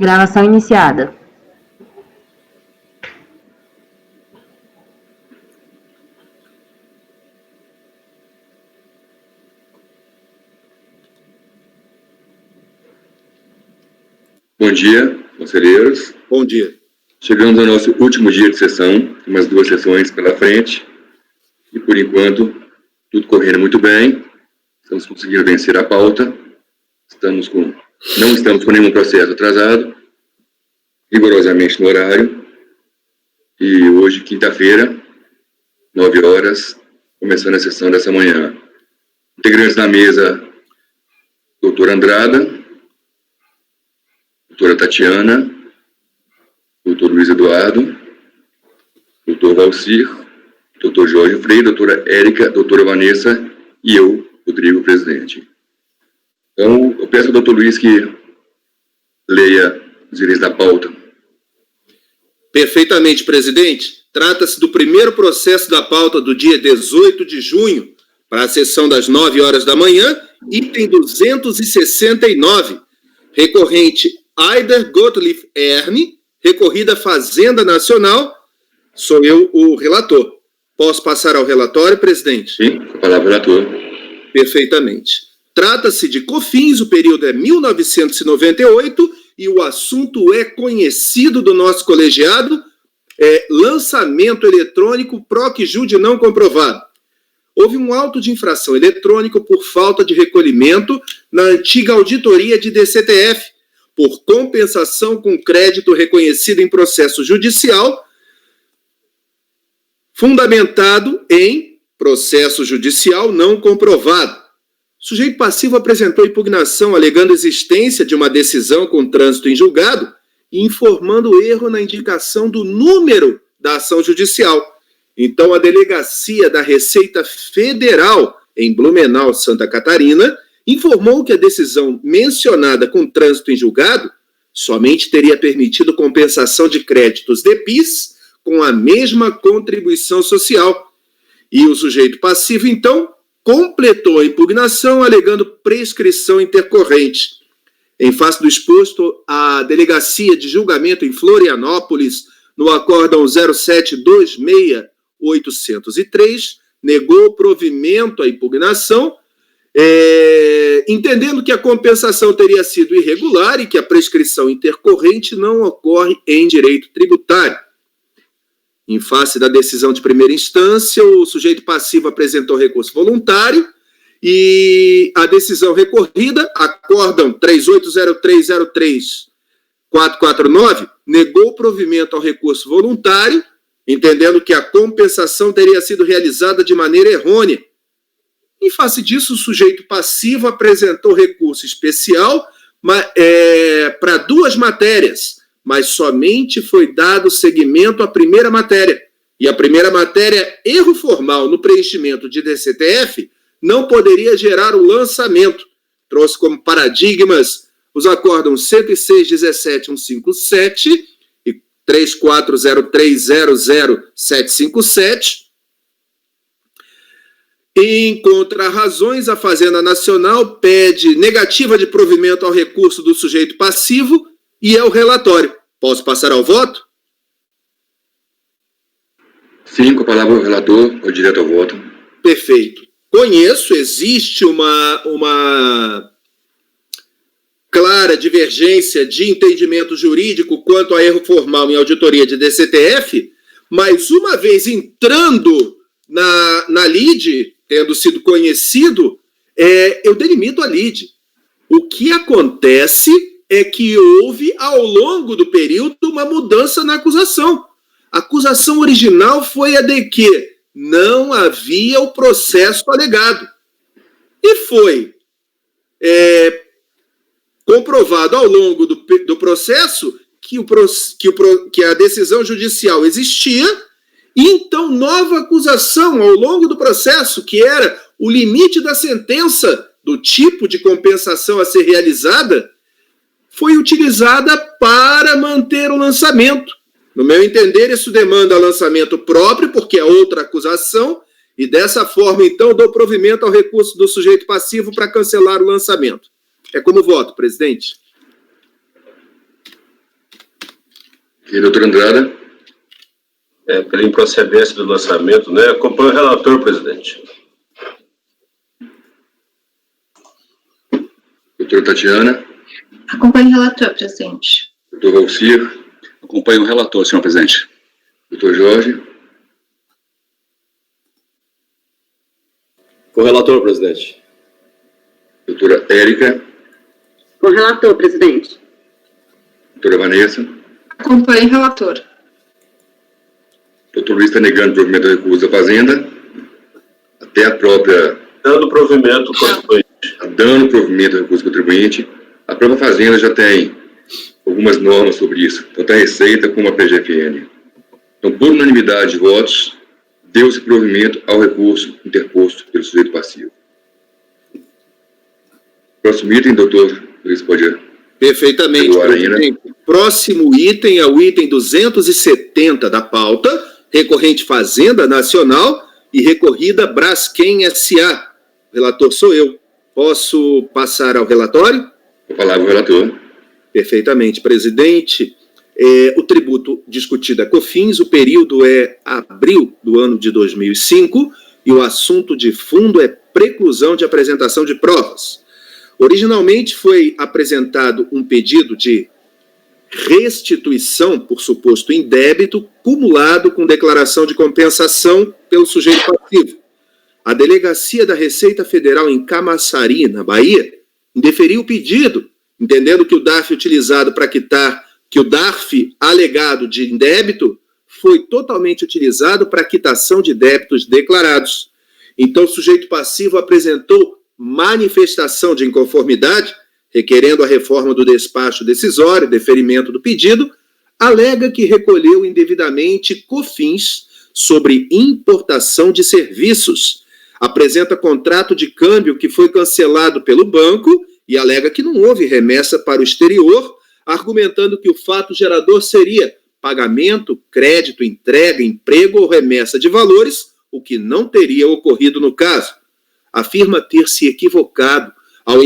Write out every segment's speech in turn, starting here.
Gravação iniciada. Bom dia, conselheiros. Bom dia. Chegamos ao nosso último dia de sessão, tem umas 2 sessões pela frente, e por enquanto, tudo correndo muito bem, estamos conseguindo vencer a pauta, não estamos com nenhum processo atrasado, rigorosamente no horário, e hoje, quinta-feira, 9 horas, começando a sessão dessa manhã. Integrantes da mesa, doutora Andrada, doutora Tatiana, doutor Luiz Eduardo, doutor Valcir, doutor Jorge Freire, doutora Érica, doutora Vanessa e eu, Rodrigo, presidente. Então, eu peço ao doutor Luiz que leia os itens da pauta. Perfeitamente, presidente. Trata-se do primeiro processo da pauta do dia 18 de junho, para a sessão das 9 horas da manhã, item 269, recorrente Aider Gottlieb Erne, recorrida Fazenda Nacional, sou eu o relator. Posso passar ao relatório, presidente? Sim, com a palavra relator. Perfeitamente. Trata-se de COFINS, o período é 1998 e o assunto é conhecido do nosso colegiado, lançamento eletrônico PROC-JUDE não comprovado. Houve um auto de infração eletrônico por falta de recolhimento na antiga auditoria de DCTF, por compensação com crédito reconhecido em processo judicial, fundamentado em processo judicial não comprovado. O sujeito passivo apresentou impugnação alegando existência de uma decisão com trânsito em julgado e informando erro na indicação do número da ação judicial. Então, a Delegacia da Receita Federal em Blumenau, Santa Catarina, informou que a decisão mencionada com trânsito em julgado somente teria permitido compensação de créditos de PIS com a mesma contribuição social. E o sujeito passivo, então, completou a impugnação alegando prescrição intercorrente. Em face do exposto, a Delegacia de Julgamento em Florianópolis, no acórdão 0726-803, negou provimento à impugnação, entendendo que a compensação teria sido irregular e que a prescrição intercorrente não ocorre em direito tributário. Em face da decisão de primeira instância, o sujeito passivo apresentou recurso voluntário e a decisão recorrida, acórdão 380303-449, negou provimento ao recurso voluntário, entendendo que a compensação teria sido realizada de maneira errônea. Em face disso, o sujeito passivo apresentou recurso especial para 2 matérias, mas somente foi dado seguimento à primeira matéria. E a primeira matéria, erro formal no preenchimento de DCTF, não poderia gerar o lançamento. Trouxe como paradigmas os acórdãos 106.17.157 e 340300.757. Em contrarrazões, a Fazenda Nacional pede negativa de provimento ao recurso do sujeito passivo e é o relatório. Posso passar ao voto? Sim, com a palavra o relator, ou direto ao voto. Perfeito. Conheço, existe uma clara divergência de entendimento jurídico quanto a erro formal em auditoria de DCTF, mas uma vez entrando na lide, tendo sido conhecido, eu delimito a lide. O que acontece é que houve, ao longo do período, uma mudança na acusação. A acusação original foi a de que não havia o processo alegado. E foi comprovado ao longo do processo que a decisão judicial existia, e então nova acusação ao longo do processo, que era o limite da sentença do tipo de compensação a ser realizada, foi utilizada para manter o lançamento. No meu entender, isso demanda lançamento próprio, porque é outra acusação, e dessa forma, então, dou provimento ao recurso do sujeito passivo para cancelar o lançamento. É como voto, presidente. E doutor Andrada? Pela improcedência do lançamento, né? Acompanho o relator, presidente. Doutora Tatiana? Acompanho o relator, presidente. Doutor Valcir? Acompanho o relator, senhor presidente. Doutor Jorge? Com o relator, presidente. Doutora Érica? Com o relator, presidente. Doutora Vanessa? Acompanho o relator. Doutor Luiz está negando o provimento do recurso da Fazenda. Até a própria... Dando provimento ao contribuinte. Dando provimento ao recurso do contribuinte. A própria Fazenda já tem algumas normas sobre isso, tanto a Receita como a PGFN. Então, por unanimidade de votos, deu-se provimento ao recurso interposto pelo sujeito passivo. Próximo item, doutor Luiz, pode... Perfeitamente, presidente. Próximo item é o item 270 da pauta, recorrente Fazenda Nacional e recorrida Braskem S.A. O relator sou eu. Posso passar ao relatório? A palavra ao relator. Perfeitamente, presidente. O tributo discutido é COFINS, o período é abril do ano de 2005 e o assunto de fundo é preclusão de apresentação de provas. Originalmente foi apresentado um pedido de restituição por suposto indébito cumulado com declaração de compensação pelo sujeito passivo. A Delegacia da Receita Federal em Camaçari, na Bahia, indeferiu o pedido, entendendo que o DARF utilizado para quitar, que o DARF alegado de indébito foi totalmente utilizado para quitação de débitos declarados. Então, o sujeito passivo apresentou manifestação de inconformidade, requerendo a reforma do despacho decisório, deferimento do pedido, alega que recolheu indevidamente COFINS sobre importação de serviços, apresenta contrato de câmbio que foi cancelado pelo banco e alega que não houve remessa para o exterior, argumentando que o fato gerador seria pagamento, crédito, entrega, emprego ou remessa de valores, o que não teria ocorrido no caso. Afirma ter se equivocado ao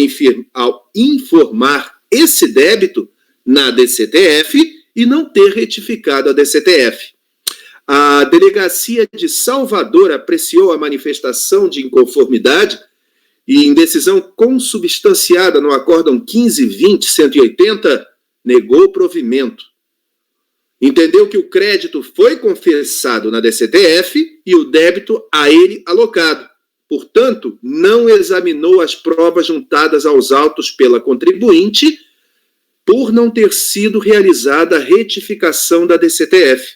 informar esse débito na DCTF e não ter retificado a DCTF. A Delegacia de Salvador apreciou a manifestação de inconformidade e, em decisão consubstanciada no Acórdão 1520-180, negou o provimento. Entendeu que o crédito foi confessado na DCTF e o débito a ele alocado. Portanto, não examinou as provas juntadas aos autos pela contribuinte por não ter sido realizada a retificação da DCTF.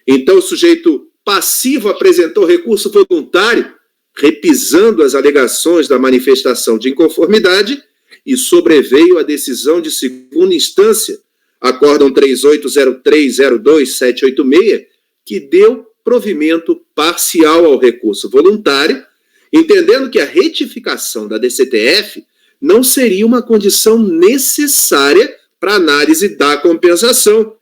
Então, o sujeito passivo apresentou recurso voluntário, repisando as alegações da manifestação de inconformidade e sobreveio a decisão de segunda instância, Acórdão 380302-786, que deu provimento parcial ao recurso voluntário, entendendo que a retificação da DCTF não seria uma condição necessária para análise da compensação,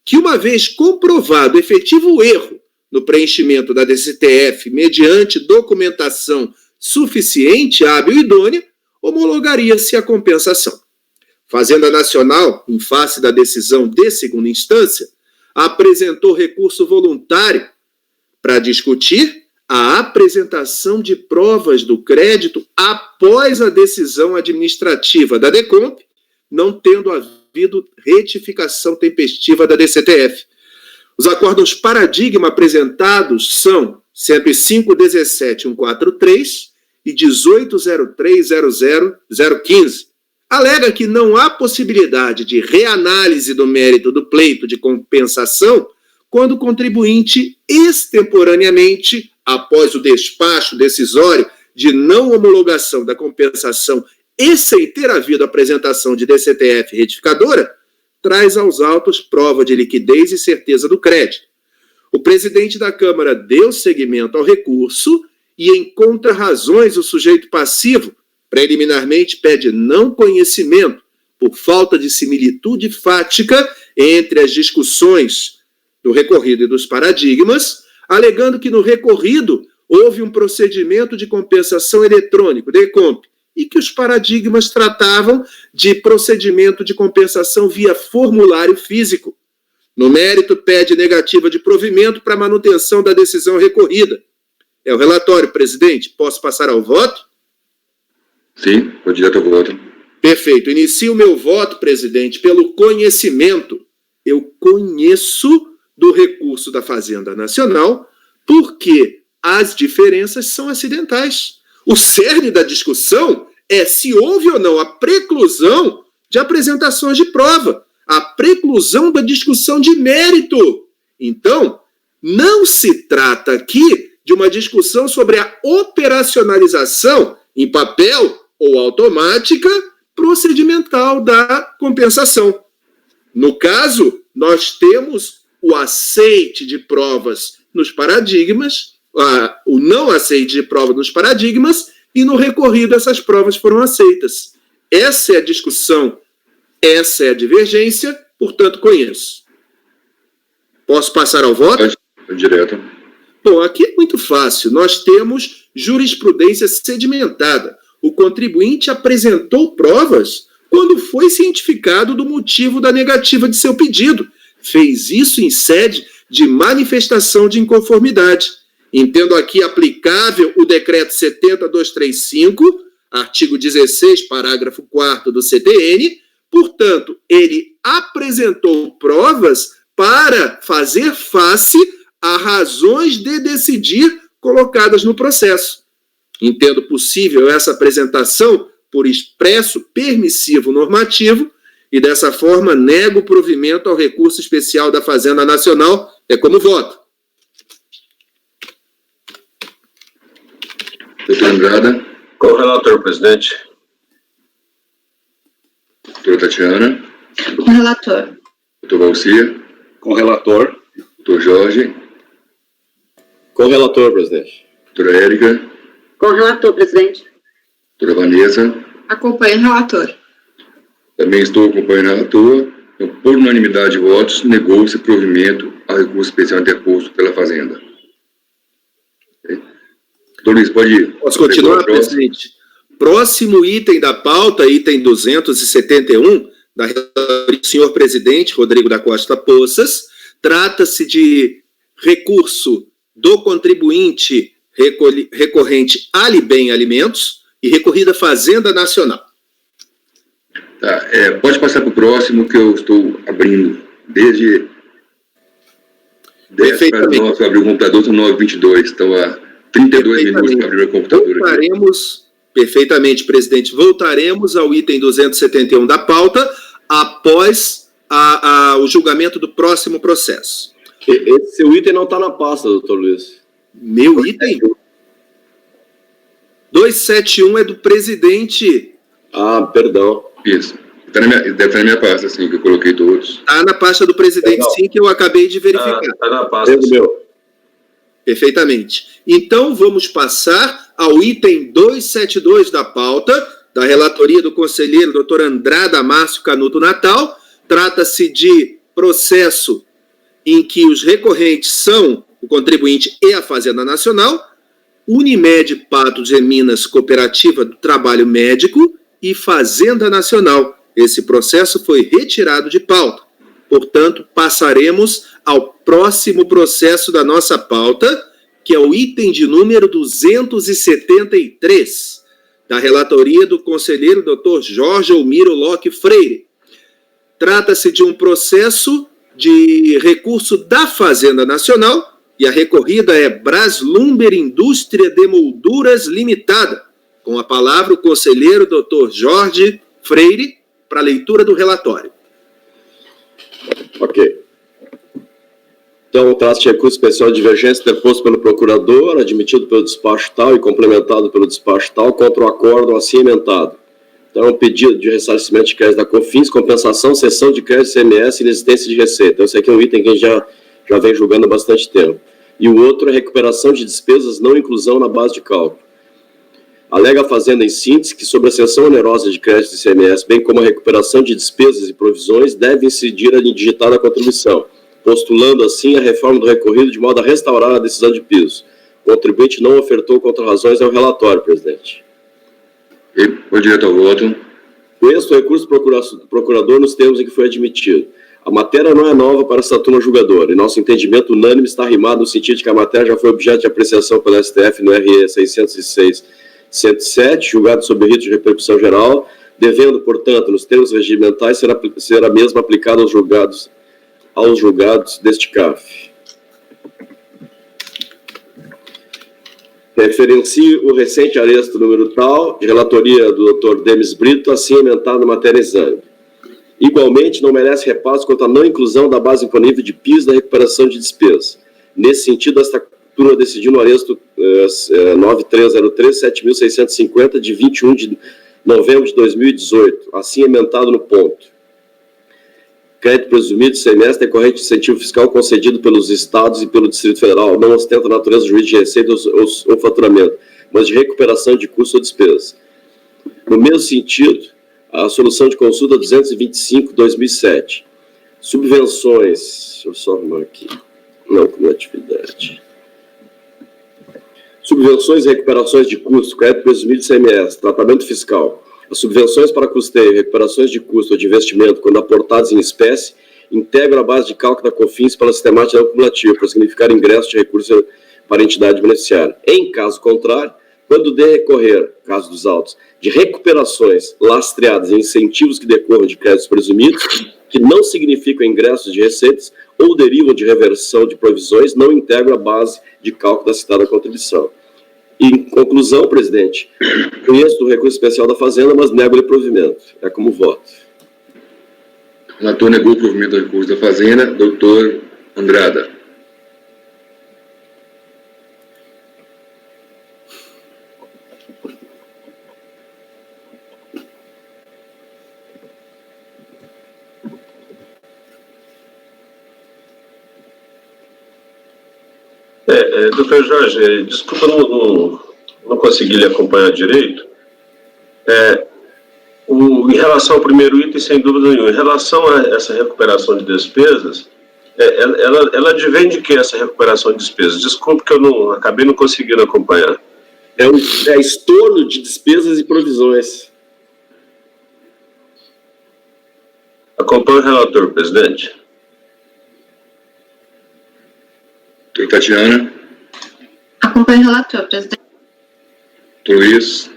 que uma vez comprovado o efetivo erro no preenchimento da DCTF mediante documentação suficiente, hábil e idônea, homologaria-se a compensação. Fazenda Nacional, em face da decisão de segunda instância, apresentou recurso voluntário para discutir a apresentação de provas do crédito após a decisão administrativa da DECOMP, não tendo havido retificação tempestiva da DCTF. Os acórdãos paradigma apresentados são 105.17.143 e 18.03.00.015. Alega que não há possibilidade de reanálise do mérito do pleito de compensação quando o contribuinte extemporaneamente, após o despacho decisório de não homologação da compensação e sem ter havido apresentação de DCTF retificadora, traz aos autos prova de liquidez e certeza do crédito. O presidente da Câmara deu seguimento ao recurso e, em contrarrazões, o sujeito passivo preliminarmente pede não conhecimento por falta de similitude fática entre as discussões do recorrido e dos paradigmas, alegando que no recorrido houve um procedimento de compensação eletrônico, DECOMP, e que os paradigmas tratavam de procedimento de compensação via formulário físico. No mérito, pede negativa de provimento para manutenção da decisão recorrida. É o relatório, presidente. Posso passar ao voto? Sim, vou direto ao voto. Perfeito. Inicio o meu voto, presidente, pelo conhecimento. Eu conheço do recurso da Fazenda Nacional porque as diferenças são acidentais. O cerne da discussão é se houve ou não a preclusão de apresentações de prova, a preclusão da discussão de mérito. Então, não se trata aqui de uma discussão sobre a operacionalização em papel ou automática procedimental da compensação. No caso, nós temos o aceite de provas nos paradigmas, o não aceite de provas nos paradigmas, e no recorrido essas provas foram aceitas. Essa é a discussão, essa é a divergência, portanto, conheço. Posso passar ao voto? Pode, direto. Bom, aqui é muito fácil. Nós temos jurisprudência sedimentada. O contribuinte apresentou provas quando foi cientificado do motivo da negativa de seu pedido. Fez isso em sede de manifestação de inconformidade. Entendo aqui aplicável o decreto 70.235, artigo 16, parágrafo 4º do CTN. Portanto, ele apresentou provas para fazer face a razões de decidir colocadas no processo. Entendo possível essa apresentação por expresso permissivo normativo e, dessa forma, nego o provimento ao recurso especial da Fazenda Nacional. É como voto. Doutor Andrada. Com o relator, presidente. Doutora Tatiana. Com o relator. Doutor Valcir. Com o relator. Doutor Jorge. Com o relator, presidente. Doutora Érica. Com o relator, presidente. Doutora Vanessa. Acompanho o relator. Também estou acompanhando a relator. Então, por unanimidade de votos, negou-se provimento ao recurso especial interposto pela Fazenda. Okay. Doutor Luiz, pode ir. Posso continuar, presidente? Próximo item da pauta, item 271, da relatoria do senhor presidente Rodrigo da Costa Poças, trata-se de recurso do contribuinte recorrente Alibem Alimentos e recorrida Fazenda Nacional. Tá, pode passar para o próximo, que eu estou abrindo desde 10 para 9, eu abri o computador, são 9h22, então há 32 minutos que eu abri o computador aqui. Perfeitamente, presidente. Voltaremos ao item 271 da pauta após o julgamento do próximo processo. Esse seu item não está na pasta, doutor Luiz. Meu item? 271 é do presidente. Ah, perdão. Isso. Deve estar na minha pasta, assim, que eu coloquei todos. Está na pasta do presidente, sim, que eu acabei de verificar. Está na pasta. Meu. Perfeitamente. Então, vamos passar ao item 272 da pauta, da relatoria do conselheiro Dr. Andrada Márcio Canuto Natal. Trata-se de processo em que os recorrentes são o contribuinte e a Fazenda Nacional, Unimed Patos e Minas Cooperativa do Trabalho Médico e Fazenda Nacional. Esse processo foi retirado de pauta. Portanto, passaremos ao próximo processo da nossa pauta, que é o item de número 273, da relatoria do conselheiro Dr. Jorge Almiro Locke Freire. Trata-se de um processo de recurso da Fazenda Nacional e a recorrida é Braslumber Indústria de Molduras Limitada. Com a palavra o conselheiro Dr. Jorge Freire para a leitura do relatório. Ok. Então, trata-se de recurso especial de divergência interposto pelo procurador, admitido pelo despacho tal e complementado pelo despacho tal, contra o acórdão assim emendado. Então, é um pedido de ressarcimento de crédito da COFINS, compensação, cessão de crédito CMS e inexistência de receita. Então, esse aqui é um item que a gente já vem julgando há bastante tempo. E o outro é recuperação de despesas não inclusão na base de cálculo. Alega a Fazenda em síntese que, sobre a cessão onerosa de crédito de ICMS, bem como a recuperação de despesas e provisões, deve incidir a indigitada contribuição, postulando assim a reforma do recorrido de modo a restaurar a decisão de piso. O contribuinte não ofertou contra-razões ao relatório, presidente. Vou direto ao voto. Conheço o recurso do procurador nos termos em que foi admitido. A matéria não é nova para esta turma julgadora, e nosso entendimento unânime está arrimado no sentido de que a matéria já foi objeto de apreciação pela STF no RE 606-107, julgado sob rito de repercussão geral, devendo, portanto, nos termos regimentais, ser a mesma aplicada aos julgados deste CAF. Referencio o recente aresto número tal, de relatoria do Dr. Demis Brito, assim emendado na matéria exame. Igualmente, não merece repasso quanto à não inclusão da base imponível de PIS da recuperação de despesas. Nesse sentido, esta turma decidiu no aresto 9303-7.650, de 21 de novembro de 2018, assim emendado no ponto. Crédito presumido de semestre decorrente de incentivo fiscal concedido pelos estados e pelo Distrito Federal não ostenta natureza jurídica de receita ou faturamento, mas de recuperação de custos ou despesas. No mesmo sentido, a solução de consulta 225/2007. Subvenções, deixa eu só arrumar aqui, não como atividade. Subvenções e recuperações de custos, crédito presumido de CMS, tratamento fiscal. As subvenções para custeio e recuperações de custo ou de investimento, quando aportadas em espécie, integram a base de cálculo da COFINS pela sistemática não cumulativa, para significar ingresso de recursos para a entidade beneficiária. Em caso contrário, quando decorrer, caso dos autos, de recuperações lastreadas em incentivos que decorram de créditos presumidos, que não significam ingressos de receitas ou derivam de reversão de provisões, não integram a base de cálculo da citada contribuição. Em conclusão, presidente, conheço do recurso especial da Fazenda, mas nego-lhe provimento. É como voto. O relator negou o provimento do recurso da Fazenda. Doutor Andrada. Doutor Jorge, desculpa, não consegui lhe acompanhar direito. Em relação ao primeiro item, sem dúvida nenhuma, em relação a essa recuperação de despesas, ela advém de que essa recuperação de despesas? Desculpe que eu acabei não conseguindo acompanhar. É estorno de despesas e provisões. Acompanhe o relator, presidente. Doutor Tatiana. Acompanhe o relator, presidente. Doutor Luiz.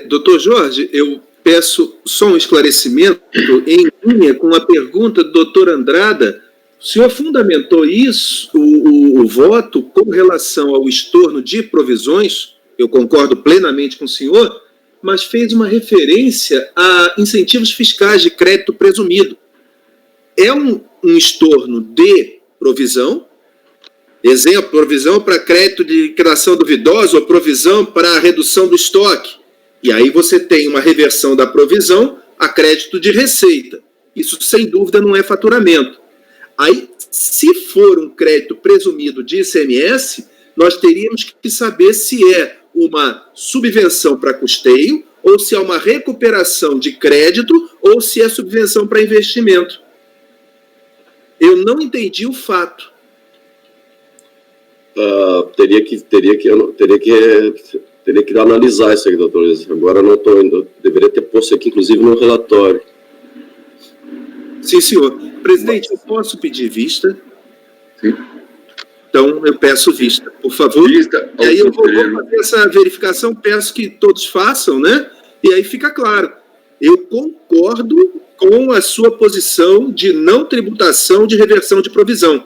Doutor Jorge, eu peço só um esclarecimento em linha com a pergunta do doutor Andrada. O senhor fundamentou isso, o voto, com relação ao estorno de provisões, eu concordo plenamente com o senhor, mas fez uma referência a incentivos fiscais de crédito presumido. É um estorno de provisão, exemplo, provisão para crédito de liquidação duvidosa ou provisão para a redução do estoque. E aí você tem uma reversão da provisão a crédito de receita. Isso, sem dúvida, não é faturamento. Aí, se for um crédito presumido de ICMS, nós teríamos que saber se é uma subvenção para custeio, ou se é uma recuperação de crédito, ou se é subvenção para investimento. Eu não entendi o fato. Teria que analisar isso aqui, doutor Luiz. Agora não estou indo. Deveria ter posto aqui, inclusive, no relatório. Sim, senhor. Presidente, eu posso pedir vista? Sim. Então, eu peço vista, por favor. Vista E aí eu vou fazer essa verificação, peço que todos façam, né? E aí fica claro. Eu concordo com a sua posição de não tributação de reversão de provisão.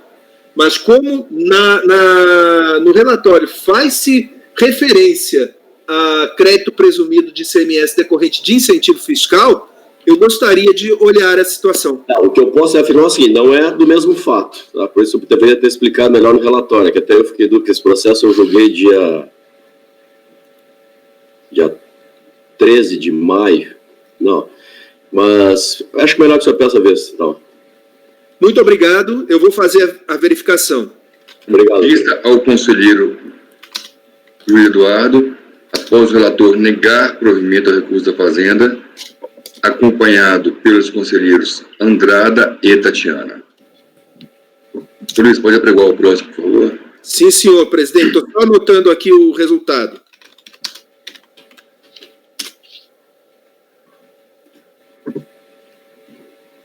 Mas como no relatório faz-se referência a crédito presumido de ICMS decorrente de incentivo fiscal, eu gostaria de olhar a situação. O que eu posso afirmar é o seguinte, não é do mesmo fato. Tá? Por isso eu deveria ter explicado melhor no relatório, que até eu fiquei dúvida que esse processo eu julguei dia 13 de maio. Não, mas acho melhor que o senhor peça a vez. Tá? Muito obrigado, eu vou fazer a verificação. Obrigado. Vista ao conselheiro Luiz Eduardo, após o relator negar provimento ao recurso da Fazenda, acompanhado pelos conselheiros Andrada e Tatiana. Doutor Luiz, pode apregoar o próximo, por favor? Sim, senhor presidente. Estou só anotando aqui o resultado.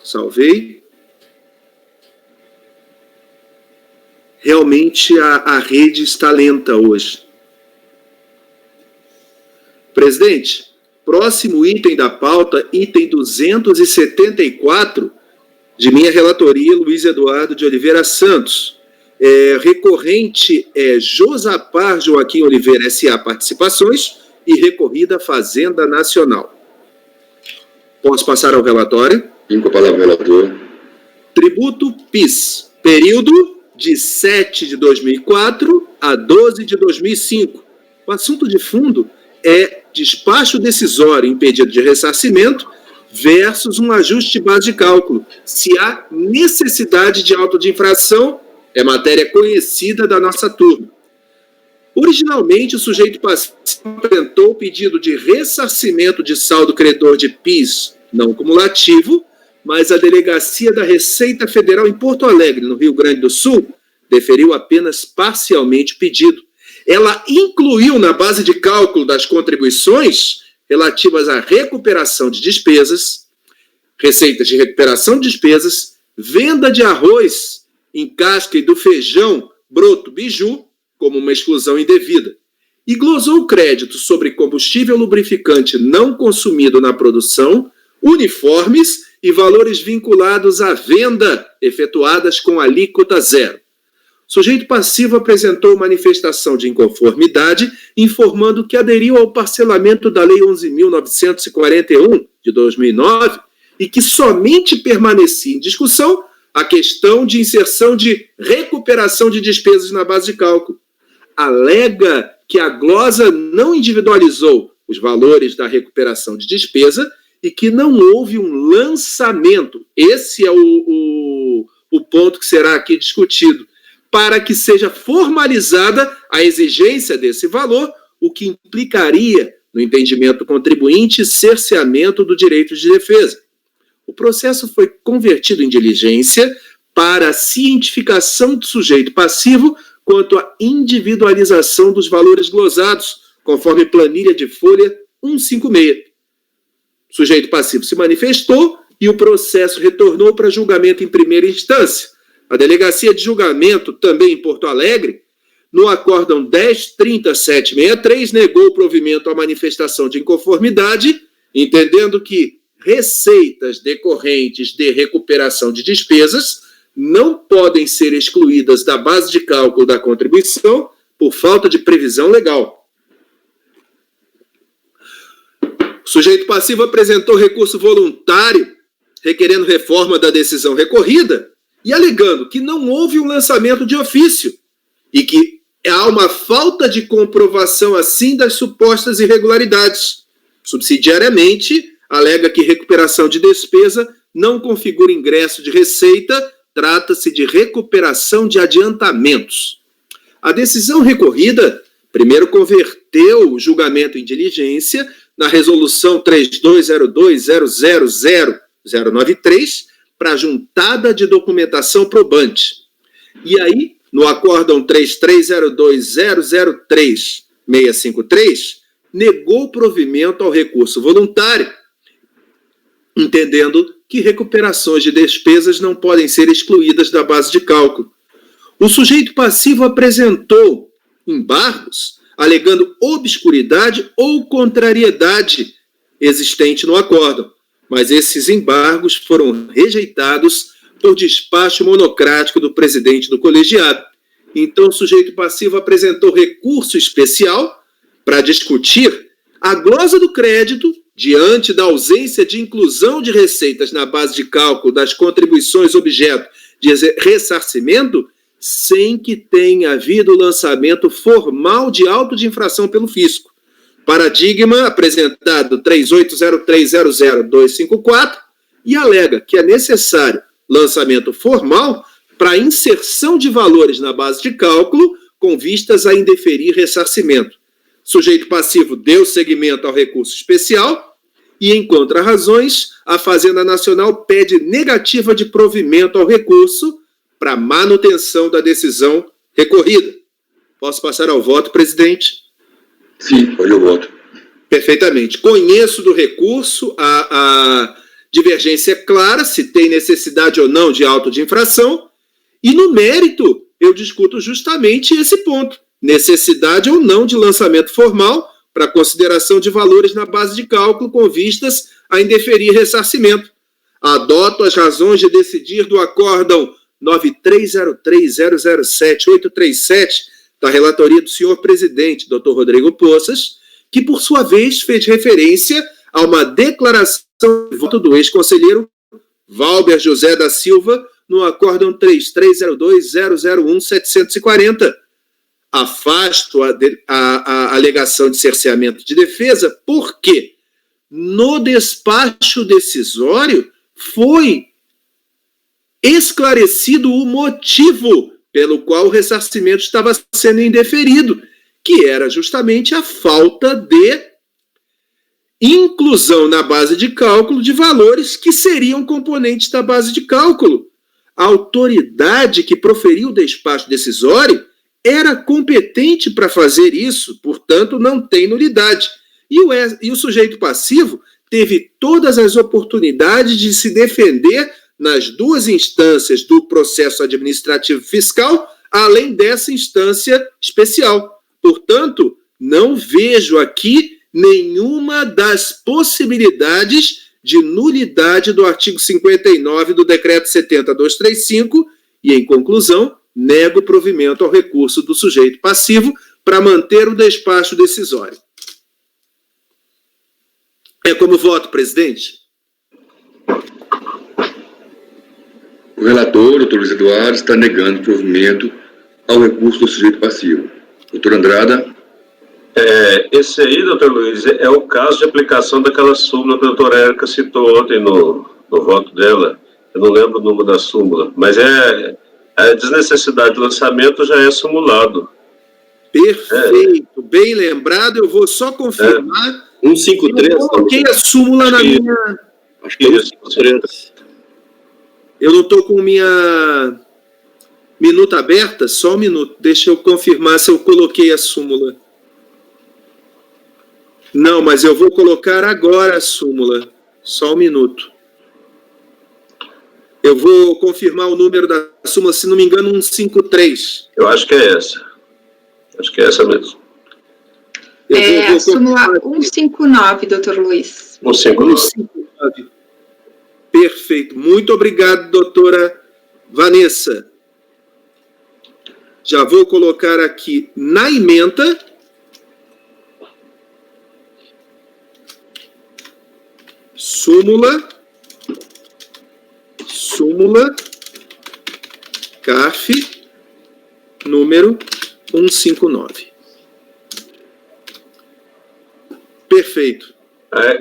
Salvei. Realmente a rede está lenta hoje. Presidente, próximo item da pauta, item 274, de minha relatoria, Luiz Eduardo de Oliveira Santos. Recorrente é Josapar Joaquim Oliveira S.A. Participações e recorrida Fazenda Nacional. Posso passar ao relatório? Sim, com a palavra, relator. Tributo PIS, período de 7 de 2004 a 12 de 2005. O assunto de fundo é despacho decisório em pedido de ressarcimento versus um ajuste de base de cálculo. Se há necessidade de auto de infração, é matéria conhecida da nossa turma. Originalmente, o sujeito passivo apresentou o pedido de ressarcimento de saldo credor de PIS não cumulativo, mas a Delegacia da Receita Federal em Porto Alegre, no Rio Grande do Sul, deferiu apenas parcialmente o pedido. Ela incluiu na base de cálculo das contribuições relativas à recuperação de despesas, receitas de recuperação de despesas, venda de arroz em casca e do feijão broto biju, como uma exclusão indevida, e glosou o crédito sobre combustível lubrificante não consumido na produção, uniformes e valores vinculados à venda efetuadas com alíquota zero. O sujeito passivo apresentou manifestação de inconformidade, informando que aderiu ao parcelamento da Lei 11.941, de 2009, e que somente permanecia em discussão a questão de inserção de recuperação de despesas na base de cálculo. Alega que a glosa não individualizou os valores da recuperação de despesa e que não houve um lançamento. Esse é o ponto que será aqui discutido, para que seja formalizada a exigência desse valor, o que implicaria, no entendimento do contribuinte, cerceamento do direito de defesa. O processo foi convertido em diligência para a cientificação do sujeito passivo quanto à individualização dos valores glosados, conforme planilha de folha 156. O sujeito passivo se manifestou e o processo retornou para julgamento em primeira instância. A Delegacia de Julgamento, também em Porto Alegre, no acórdão 10.30.763, negou o provimento à manifestação de inconformidade, entendendo que receitas decorrentes de recuperação de despesas não podem ser excluídas da base de cálculo da contribuição por falta de previsão legal. O sujeito passivo apresentou recurso voluntário requerendo reforma da decisão recorrida e alegando que não houve um lançamento de ofício e que há uma falta de comprovação assim das supostas irregularidades. Subsidiariamente, alega que recuperação de despesa não configura ingresso de receita, trata-se de recuperação de adiantamentos. A decisão recorrida primeiro converteu o julgamento em diligência na resolução 3202.000.093 para juntada de documentação probante. E aí, no acórdão 3302.003.653, negou provimento ao recurso voluntário, entendendo que recuperações de despesas não podem ser excluídas da base de cálculo. O sujeito passivo apresentou embargos, alegando obscuridade ou contrariedade existente no acórdão, mas esses embargos foram rejeitados por despacho monocrático do presidente do colegiado. Então, o sujeito passivo apresentou recurso especial para discutir a glosa do crédito diante da ausência de inclusão de receitas na base de cálculo das contribuições objeto de ressarcimento, sem que tenha havido lançamento formal de auto de infração pelo fisco. Paradigma apresentado 380300.254 e alega que é necessário lançamento formal para inserção de valores na base de cálculo com vistas a indeferir ressarcimento. Sujeito passivo deu seguimento ao recurso especial e, em contra-razões, a Fazenda Nacional pede negativa de provimento ao recurso para manutenção da decisão recorrida. Posso passar ao voto, presidente? Sim, pode o voto. Perfeitamente. Conheço do recurso a Divergência clara se tem necessidade ou não de auto de infração, e no mérito eu discuto justamente esse ponto, necessidade ou não de lançamento formal para consideração de valores na base de cálculo com vistas a indeferir ressarcimento. Adoto as razões de decidir do acórdão 9303007837 da relatoria do senhor presidente, Dr. Rodrigo Poças, que por sua vez fez referência a uma declaração de voto do ex-conselheiro Valber José da Silva no acórdão 3302001740. Afasto a alegação de cerceamento de defesa porque no despacho decisório foi esclarecido o motivo pelo qual o ressarcimento estava sendo indeferido, que era justamente a falta de inclusão na base de cálculo de valores que seriam componentes da base de cálculo. A autoridade que proferiu o despacho decisório era competente para fazer isso, portanto, não tem nulidade. E o sujeito passivo teve todas as oportunidades de se defender nas duas instâncias do processo administrativo fiscal, além dessa instância especial. Portanto, não vejo aqui nenhuma das possibilidades de nulidade do artigo 59 do Decreto 70.235 e, em conclusão, nego provimento ao recurso do sujeito passivo para manter o despacho decisório. É como voto, presidente? O relator, doutor Luiz Eduardo, está negando provimento ao recurso do sujeito passivo. Doutor Andrada. Esse aí, doutor Luiz, é o caso de aplicação daquela súmula que a doutora Érica citou ontem no voto dela. Eu não lembro o número da súmula, mas a desnecessidade do lançamento já é simulado. Perfeito, bem lembrado. Eu vou só confirmar. 153. Eu coloquei a súmula na minha... Acho que é 153. Eu não estou com minha minuta aberta, só um minuto. Deixa eu confirmar se eu coloquei a súmula. Não, mas eu vou colocar agora a súmula. Só um minuto. Eu vou confirmar o número da súmula, se não me engano, 153. Eu acho que é essa. Acho que é essa mesmo. A súmula 159, doutor Luiz. 159. Perfeito. Muito obrigado, doutora Vanessa. Já vou colocar aqui na ementa. Súmula CARF número 159. Perfeito.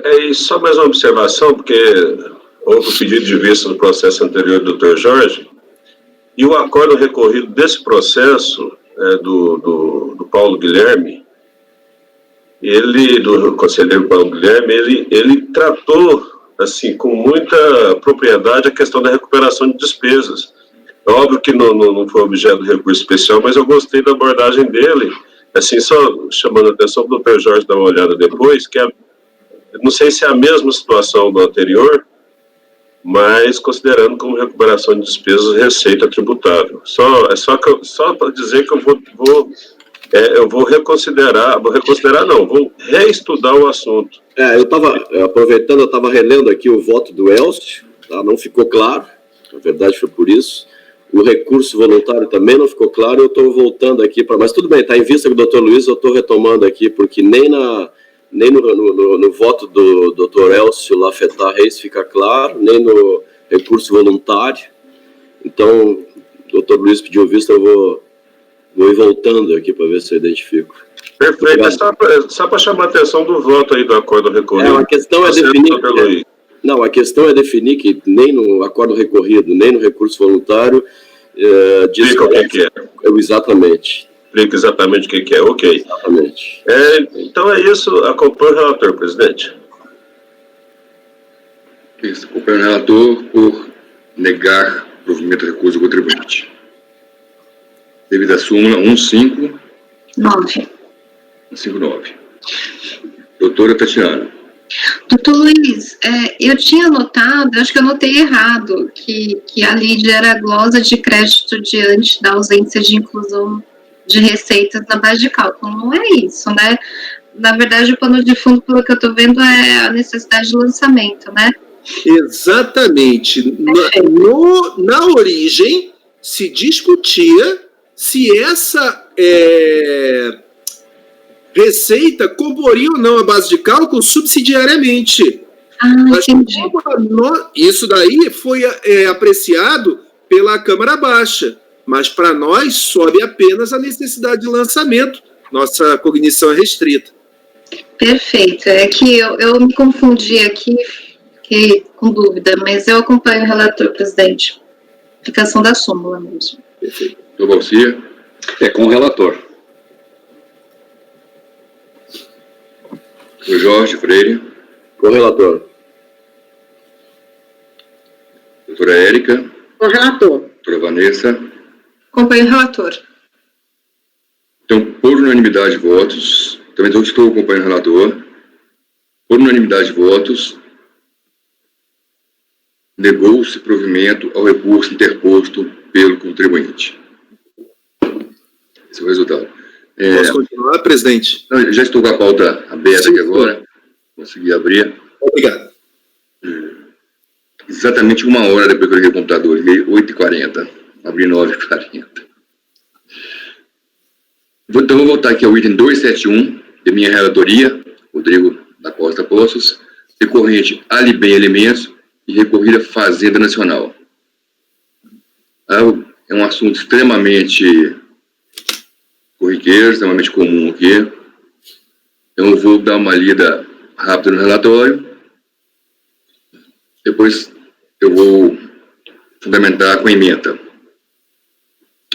E só mais uma observação, porque houve o pedido de vista no processo anterior do Dr. Jorge, e o acordo recorrido desse processo do Paulo Guilherme, do conselheiro Paulo Guilherme, ele tratou, assim, com muita propriedade a questão da recuperação de despesas. É óbvio que não foi objeto do recurso especial, mas eu gostei da abordagem dele, assim, só chamando a atenção para o Dr. Jorge dar uma olhada depois, que não sei se é a mesma situação do anterior, mas considerando como recuperação de despesas receita tributável. Só para dizer que eu vou reconsiderar não, vou reestudar o assunto. Eu estava relendo aqui o voto do Elcio, tá? Não ficou claro, na verdade foi por isso. O recurso voluntário também não ficou claro, eu estou voltando aqui para... Mas tudo bem, está em vista com o doutor Luiz, eu estou retomando aqui, porque nem no voto do doutor Elcio Lafetar Reis fica claro, nem no recurso voluntário. Então, o doutor Luiz pediu vista, eu vou ir voltando aqui para ver se eu identifico. Perfeito, só para chamar a atenção do voto aí do acordo recorrido. A questão é definir... Não, a questão é definir que nem no acordo recorrido, nem no recurso voluntário... Explica o que é. Exatamente. Explica exatamente o que é, ok. Exatamente. Então é isso, acompanho o relator, presidente. Isso, acompanho o relator por negar provimento de recurso do contribuinte. Devido à súmula 159. Doutora Tatiana. Doutor Luiz, eu tinha notado, acho que eu notei errado, que a Lídia era glosa de crédito diante da ausência de inclusão de receitas na base de cálculo. Não é isso, né? Na verdade, o pano de fundo, pelo que eu estou vendo, é a necessidade de lançamento, né? Exatamente. Na origem, se discutia se essa receita comporia ou não a base de cálculo subsidiariamente. Entendi. Isso daí foi apreciado pela Câmara Baixa, mas para nós sobe apenas a necessidade de lançamento. Nossa cognição é restrita. Perfeito. É que eu me confundi aqui, fiquei com dúvida, mas eu acompanho o relator, presidente. Aplicação da súmula mesmo. Perfeito. Doutor Valcir. Com o relator. Doutor Jorge Freire. Com o relator. Doutora Érica. Com o relator. Doutora Vanessa. Acompanho o relator. Então, por unanimidade de votos, também estou acompanhando o relator, por unanimidade de votos, negou-se provimento ao recurso interposto pelo contribuinte. Esse é o resultado. Posso continuar, presidente? Já estou com a pauta aberta aqui agora, consegui abrir. Obrigado. Exatamente 1 hora depois que eu liguei o computador, liguei 8h40, abri 9h40. Então, vou voltar aqui ao item 271, de minha relatoria, Rodrigo da Costa Poços, recorrente Alibem Alimentos e recorrida Fazenda Nacional. É um assunto extremamente corriqueiro, extremamente comum aqui. Então, eu vou dar uma lida rápida no relatório. Depois, eu vou fundamentar com a ementa.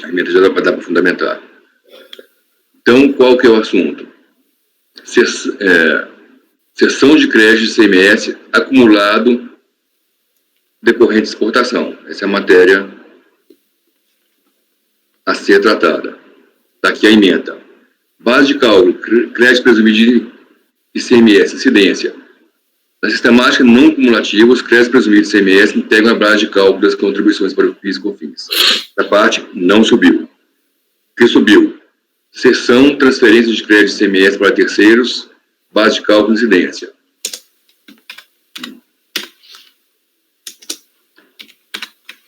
A ementa já dá para fundamentar. Então, qual que é o assunto? Cessão de crédito de ICMS acumulado decorrente de exportação. Essa é a matéria a ser tratada. Daqui a ementa. Base de cálculo, crédito presumido de ICMS, incidência. Na sistemática não cumulativa, os créditos presumidos de ICMS integram a base de cálculo das contribuições para o PIS e COFINS. Essa parte não subiu. O que subiu? Cessão, transferência de crédito de ICMS para terceiros, base de cálculo e incidência.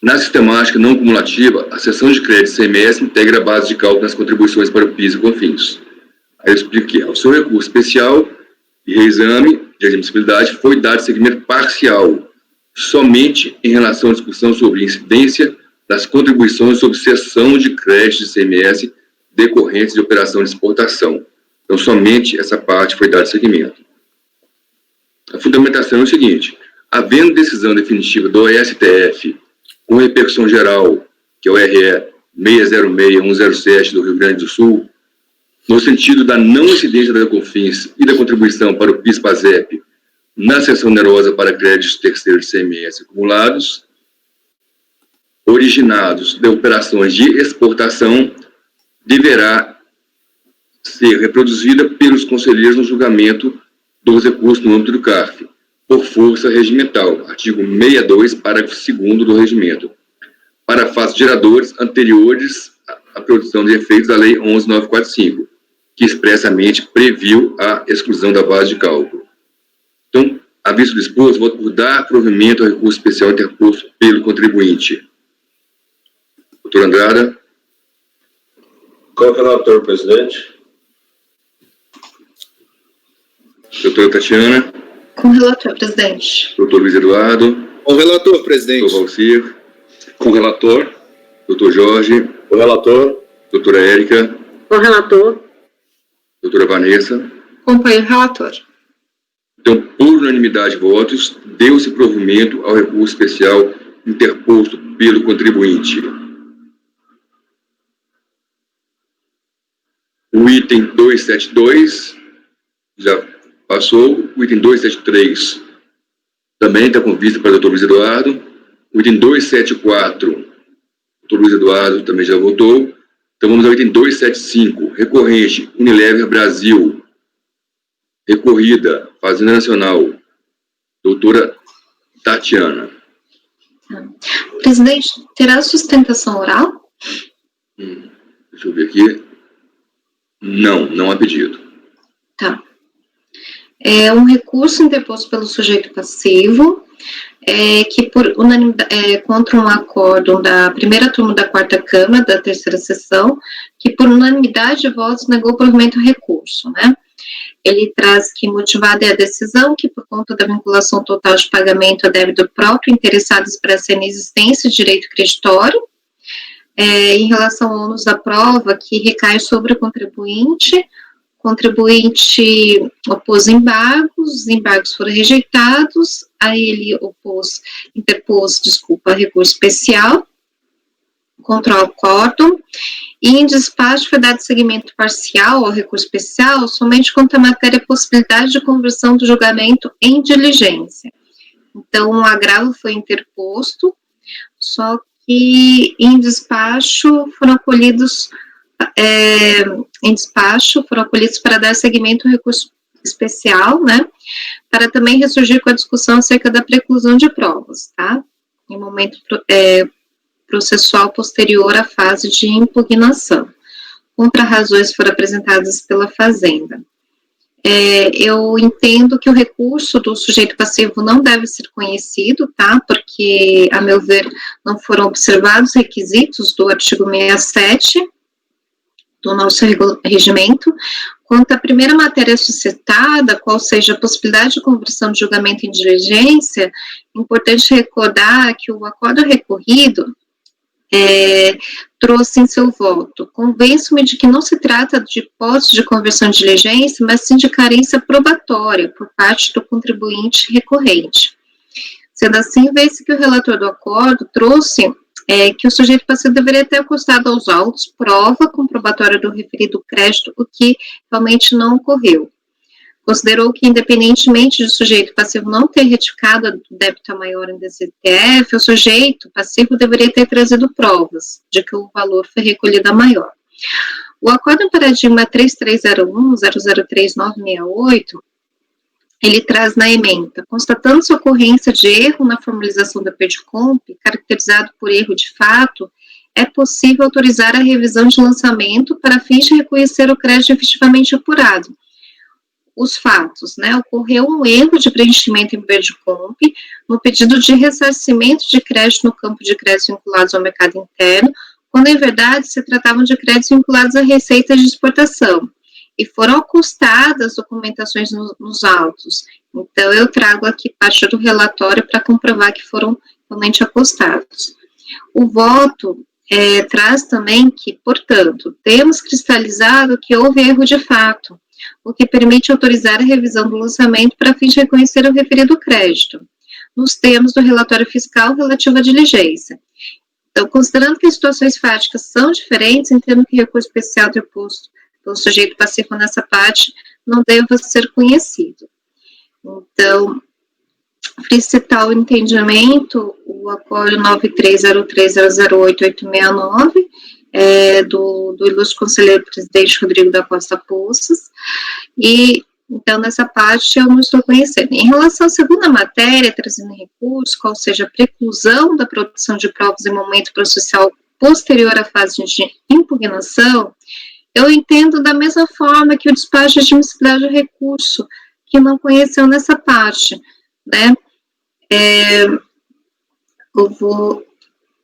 Na sistemática não cumulativa, a cessão de crédito de ICMS integra a base de cálculo nas contribuições para o PIS e COFINS. Aí eu explico que ao seu recurso especial e reexame de admissibilidade foi dado segmento parcial, somente em relação à discussão sobre incidência das contribuições sobre cessão de crédito de ICMS decorrentes de operação de exportação. Então, somente essa parte foi dada seguimento. A fundamentação é o seguinte: havendo decisão definitiva do STF com repercussão geral, que é o RE 606-107 do Rio Grande do Sul, no sentido da não incidência da COFINS e da contribuição para o PIS/PASEP na seção onerosa para créditos terceiros de ICMS acumulados, originados de operações de exportação, deverá ser reproduzida pelos conselheiros no julgamento dos recursos no âmbito do CARF, por força regimental, artigo 62, parágrafo 2º do regimento, para fatos geradores anteriores à produção de efeitos da Lei 11.945, que expressamente previu a exclusão da base de cálculo. Então, à vista do exposto, voto por dar provimento ao recurso especial interposto pelo contribuinte. Doutor Andrada. Com o relator, presidente. Doutora Tatiana. Com o relator, presidente. Doutor Luiz Eduardo. Com o relator, presidente. Doutor Valcir. Com o relator. Doutor Jorge. Com o relator. Doutora Érica. Com o relator. Doutora Vanessa. Acompanho o relator. Então, por unanimidade de votos, deu-se provimento ao recurso especial interposto pelo contribuinte. O item 272 já passou. O item 273 também está com vista para o doutor Luiz Eduardo. O item 274, o doutor Luiz Eduardo também já votou. Então vamos ao item 275, recorrente Unilever Brasil. Recorrida, Fazenda Nacional, doutora Tatiana. Presidente, terá sustentação oral? Deixa eu ver aqui. Não há pedido. Tá. É um recurso interposto pelo sujeito passivo, que por unanimidade, contra um acórdão da primeira turma da quarta Câmara, da terceira sessão, que por unanimidade de votos negou o provimento ao recurso, né? Ele traz que motivada é a decisão que, por conta da vinculação total de pagamento a débito próprio, interessado expressa a inexistência de direito creditório, em relação ao ônus da prova, que recai sobre o contribuinte opôs embargos, os embargos foram rejeitados, aí ele interpôs recurso especial contra o acórdão, e em despacho foi dado seguimento parcial ao recurso especial somente quanto à matéria possibilidade de conversão do julgamento em diligência. Então, um agravo foi interposto, só que em despacho foram acolhidos para dar seguimento ao recurso especial, né, para também ressurgir com a discussão acerca da preclusão de provas, tá, em momento processual posterior à fase de impugnação. Contrarrazões foram apresentadas pela Fazenda. Eu entendo que o recurso do sujeito passivo não deve ser conhecido, tá, porque, a meu ver, não foram observados requisitos do artigo 67 do nosso regimento. Quanto à primeira matéria suscitada, qual seja a possibilidade de conversão de julgamento em diligência, é importante recordar que o acórdão recorrido trouxe em seu voto: convenço-me de que não se trata de hipótese de conversão de diligência, mas sim de carência probatória por parte do contribuinte recorrente. Sendo assim, vê-se que o relator do acordo trouxe que o sujeito passivo deveria ter acostado aos autos prova comprobatória do referido crédito, o que realmente não ocorreu. Considerou que, independentemente do sujeito passivo não ter retificado a débito maior em DCTF, o sujeito passivo deveria ter trazido provas de que o valor foi recolhido a maior. O acordo em paradigma 3301-003968, ele traz na ementa: constatando-se ocorrência de erro na formalização da PERDICOMP, caracterizado por erro de fato, é possível autorizar a revisão de lançamento para fins de reconhecer o crédito efetivamente apurado. Os fatos, né? Ocorreu um erro de preenchimento em PERDICOMP no pedido de ressarcimento de crédito no campo de créditos vinculados ao mercado interno, quando em verdade se tratavam de créditos vinculados a receitas de exportação, e foram acostadas documentações nos autos. Então, eu trago aqui parte do relatório para comprovar que foram realmente acostados. O voto traz também que, portanto, temos cristalizado que houve erro de fato, o que permite autorizar a revisão do lançamento para fim de reconhecer o referido crédito, nos termos do relatório fiscal relativo à diligência. Então, considerando que as situações fáticas são diferentes, entendo que recurso especial interposto pelo sujeito passivo nessa parte não deva ser conhecido. Então, citar o entendimento, o acordo 9303008869, do ilustre conselheiro presidente Rodrigo da Costa Poças, e então nessa parte eu não estou conhecendo. Em relação à segunda matéria, trazendo recurso, qual seja a preclusão da produção de provas em momento processual posterior à fase de impugnação, eu entendo da mesma forma que o despacho de admissibilidade do recurso, que não conheceu nessa parte, né? Eu vou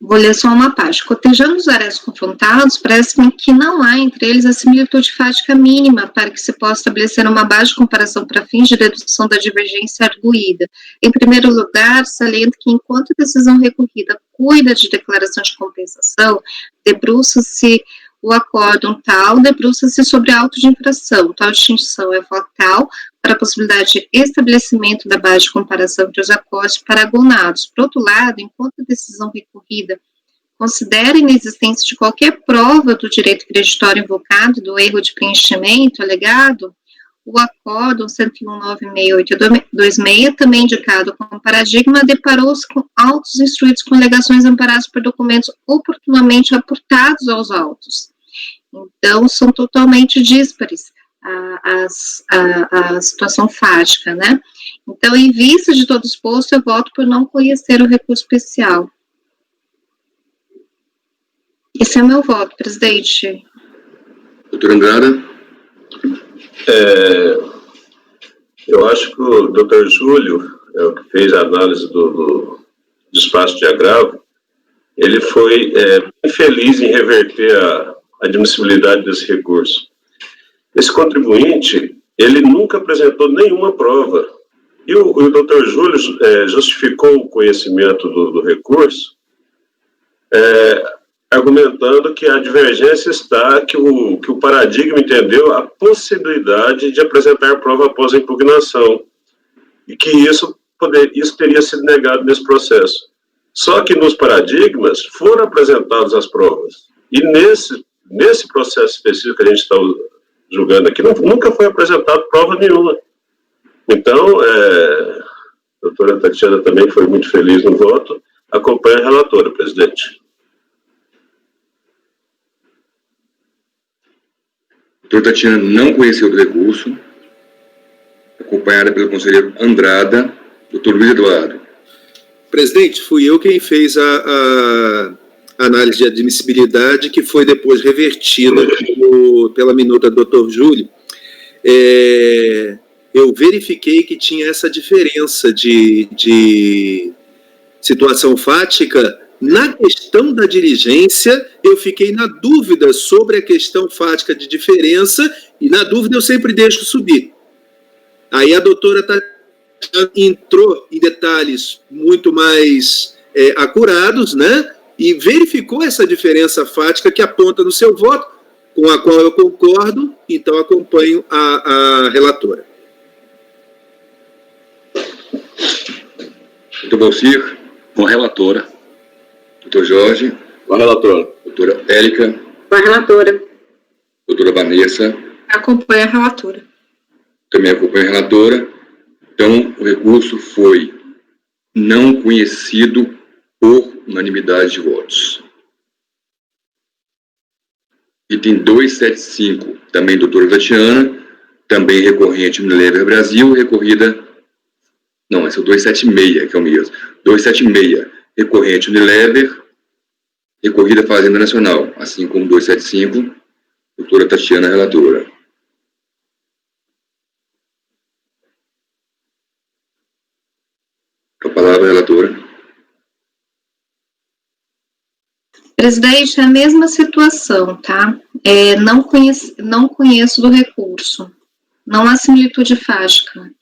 ler só uma parte. Cotejando os arestos confrontados, parece-me que não há entre eles a similitude fática mínima para que se possa estabelecer uma base de comparação para fins de dedução da divergência arguída. Em primeiro lugar, saliento que enquanto a decisão recorrida cuida de declaração de compensação, debruça-se o acórdão tal, debruça-se sobre auto de infração. Tal distinção é fatal para a possibilidade de estabelecimento da base de comparação entre os acórdãos paragonados. Por outro lado, enquanto a decisão recorrida considera a inexistência de qualquer prova do direito creditório invocado do erro de preenchimento alegado, o acórdão 101.96826, também indicado como paradigma, deparou-se com autos instruídos com alegações amparadas por documentos oportunamente aportados aos autos. Então, são totalmente díspares. a situação fática, né? Então, em vista de todo exposto, eu voto por não conhecer o recurso especial. Esse é o meu voto, presidente. Doutor Andrada? Eu acho que o doutor Júlio, que fez a análise do espaço de agravo, ele foi infeliz em reverter a admissibilidade desse recurso. Esse contribuinte, ele nunca apresentou nenhuma prova. E o doutor Júlio justificou o conhecimento do recurso, argumentando que a divergência está que o paradigma entendeu a possibilidade de apresentar prova após a impugnação, e que isso teria sido negado nesse processo. Só que nos paradigmas foram apresentadas as provas, e nesse processo específico que a gente está julgando aqui, nunca foi apresentado prova nenhuma. Então, a doutora Tatiana também foi muito feliz no voto, acompanha a relatora, presidente. A doutora Tatiana não conheceu do recurso, acompanhada pelo conselheiro Andrada. Doutor Luiz Eduardo. Presidente, fui eu quem fez a análise de admissibilidade, que foi depois revertida pela minuta do doutor Júlio. Eu verifiquei que tinha essa diferença de situação fática. Na questão da diligência, eu fiquei na dúvida sobre a questão fática de diferença, e na dúvida eu sempre deixo subir. Aí a doutora entrou em detalhes muito mais acurados, né? E verificou essa diferença fática que aponta no seu voto, com a qual eu concordo, então acompanho a relatora. Doutor Valcir. Com a relatora. Doutor Jorge. Com a relatora. Doutora Érica. Com a relatora. Doutora Vanessa. Acompanha a relatora. Também acompanha a relatora. Então, o recurso foi não conhecido por unanimidade de votos. Item 275, também doutora Tatiana, também recorrente no Unilever Brasil, recorrida... Não, esse é o 276, que é o mesmo. 276, recorrente Unilever, recorrida Fazenda Nacional, assim como 275, doutora Tatiana, relatora. Com a palavra, relatora. Presidente, é a mesma situação, tá? Não conheço do recurso. Não há similitude fática.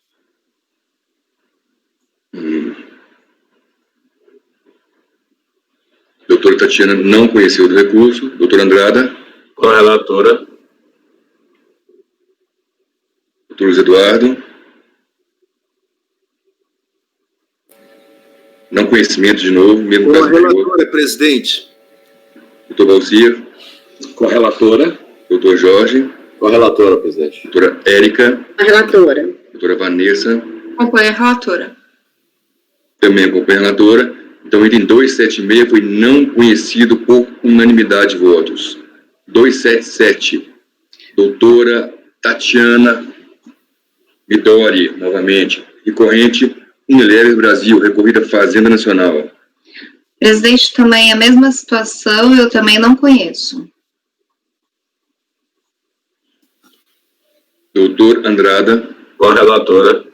Doutora Tatiana não conheceu do recurso. Doutora Andrada. Com a relatora. Doutor Luiz Eduardo. Não conhecimento de novo, mesmo Com caso a relatora, presidente. Doutor Valcir. Com a relatora. Doutor Jorge. Com a relatora, presidente. Doutora Érica. Com a relatora. Doutora Vanessa. Acompanha a relatora. Também acompanha a relatora. Então, item 276 foi não conhecido por unanimidade de votos. 277, doutora Tatiana Midori, novamente, recorrente Unilever Brasil, recorrida Fazenda Nacional. Presidente, também a mesma situação, eu também não conheço. Doutor Andrada. Com a relatora.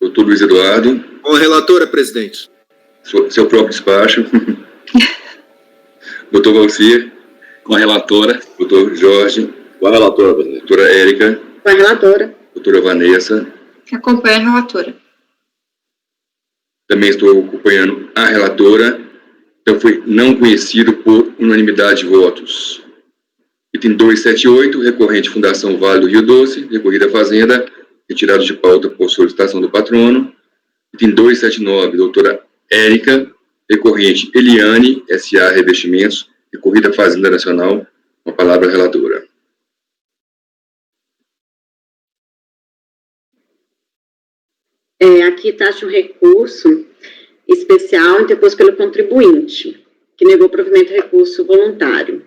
Doutor Luiz Eduardo. Com a relatora, presidente. Seu próprio despacho. Doutor Valcir. Com a relatora. Doutor Jorge. Com a relatora, presidente. Doutora Érica. Com a relatora. Doutora Vanessa. Acompanha a relatora. Também estou acompanhando a relatora. Então, foi não conhecido por unanimidade de votos. Item 278, recorrente Fundação Vale do Rio Doce, recorrida à Fazenda, retirado de pauta por solicitação do patrono. Item 279, doutora Érica, recorrente Eliane, S.A. Revestimentos, recorrida à Fazenda Nacional, com a palavra relatora. Aqui taxa um recurso especial interposto pelo contribuinte, que negou o provimento de recurso voluntário.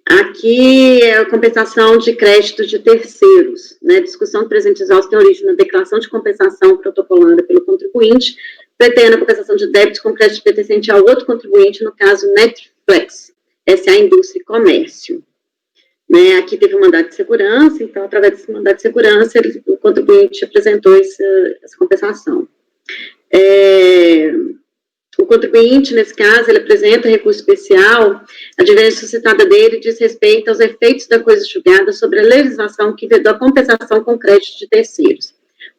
Aqui é a compensação de créditos de terceiros, né? Discussão de presentes exaustos tem origem na declaração de compensação protocolada pelo contribuinte, pretende a compensação de débitos com crédito pertencente ao outro contribuinte, no caso Netflix, essa é a Indústria e Comércio. Né? Aqui teve um mandado de segurança, então, através desse mandado de segurança, o contribuinte apresentou essa compensação. O contribuinte, nesse caso, ele apresenta recurso especial, a divergência suscitada dele diz respeito aos efeitos da coisa julgada sobre a legislação que vedou a compensação com crédito de terceiros.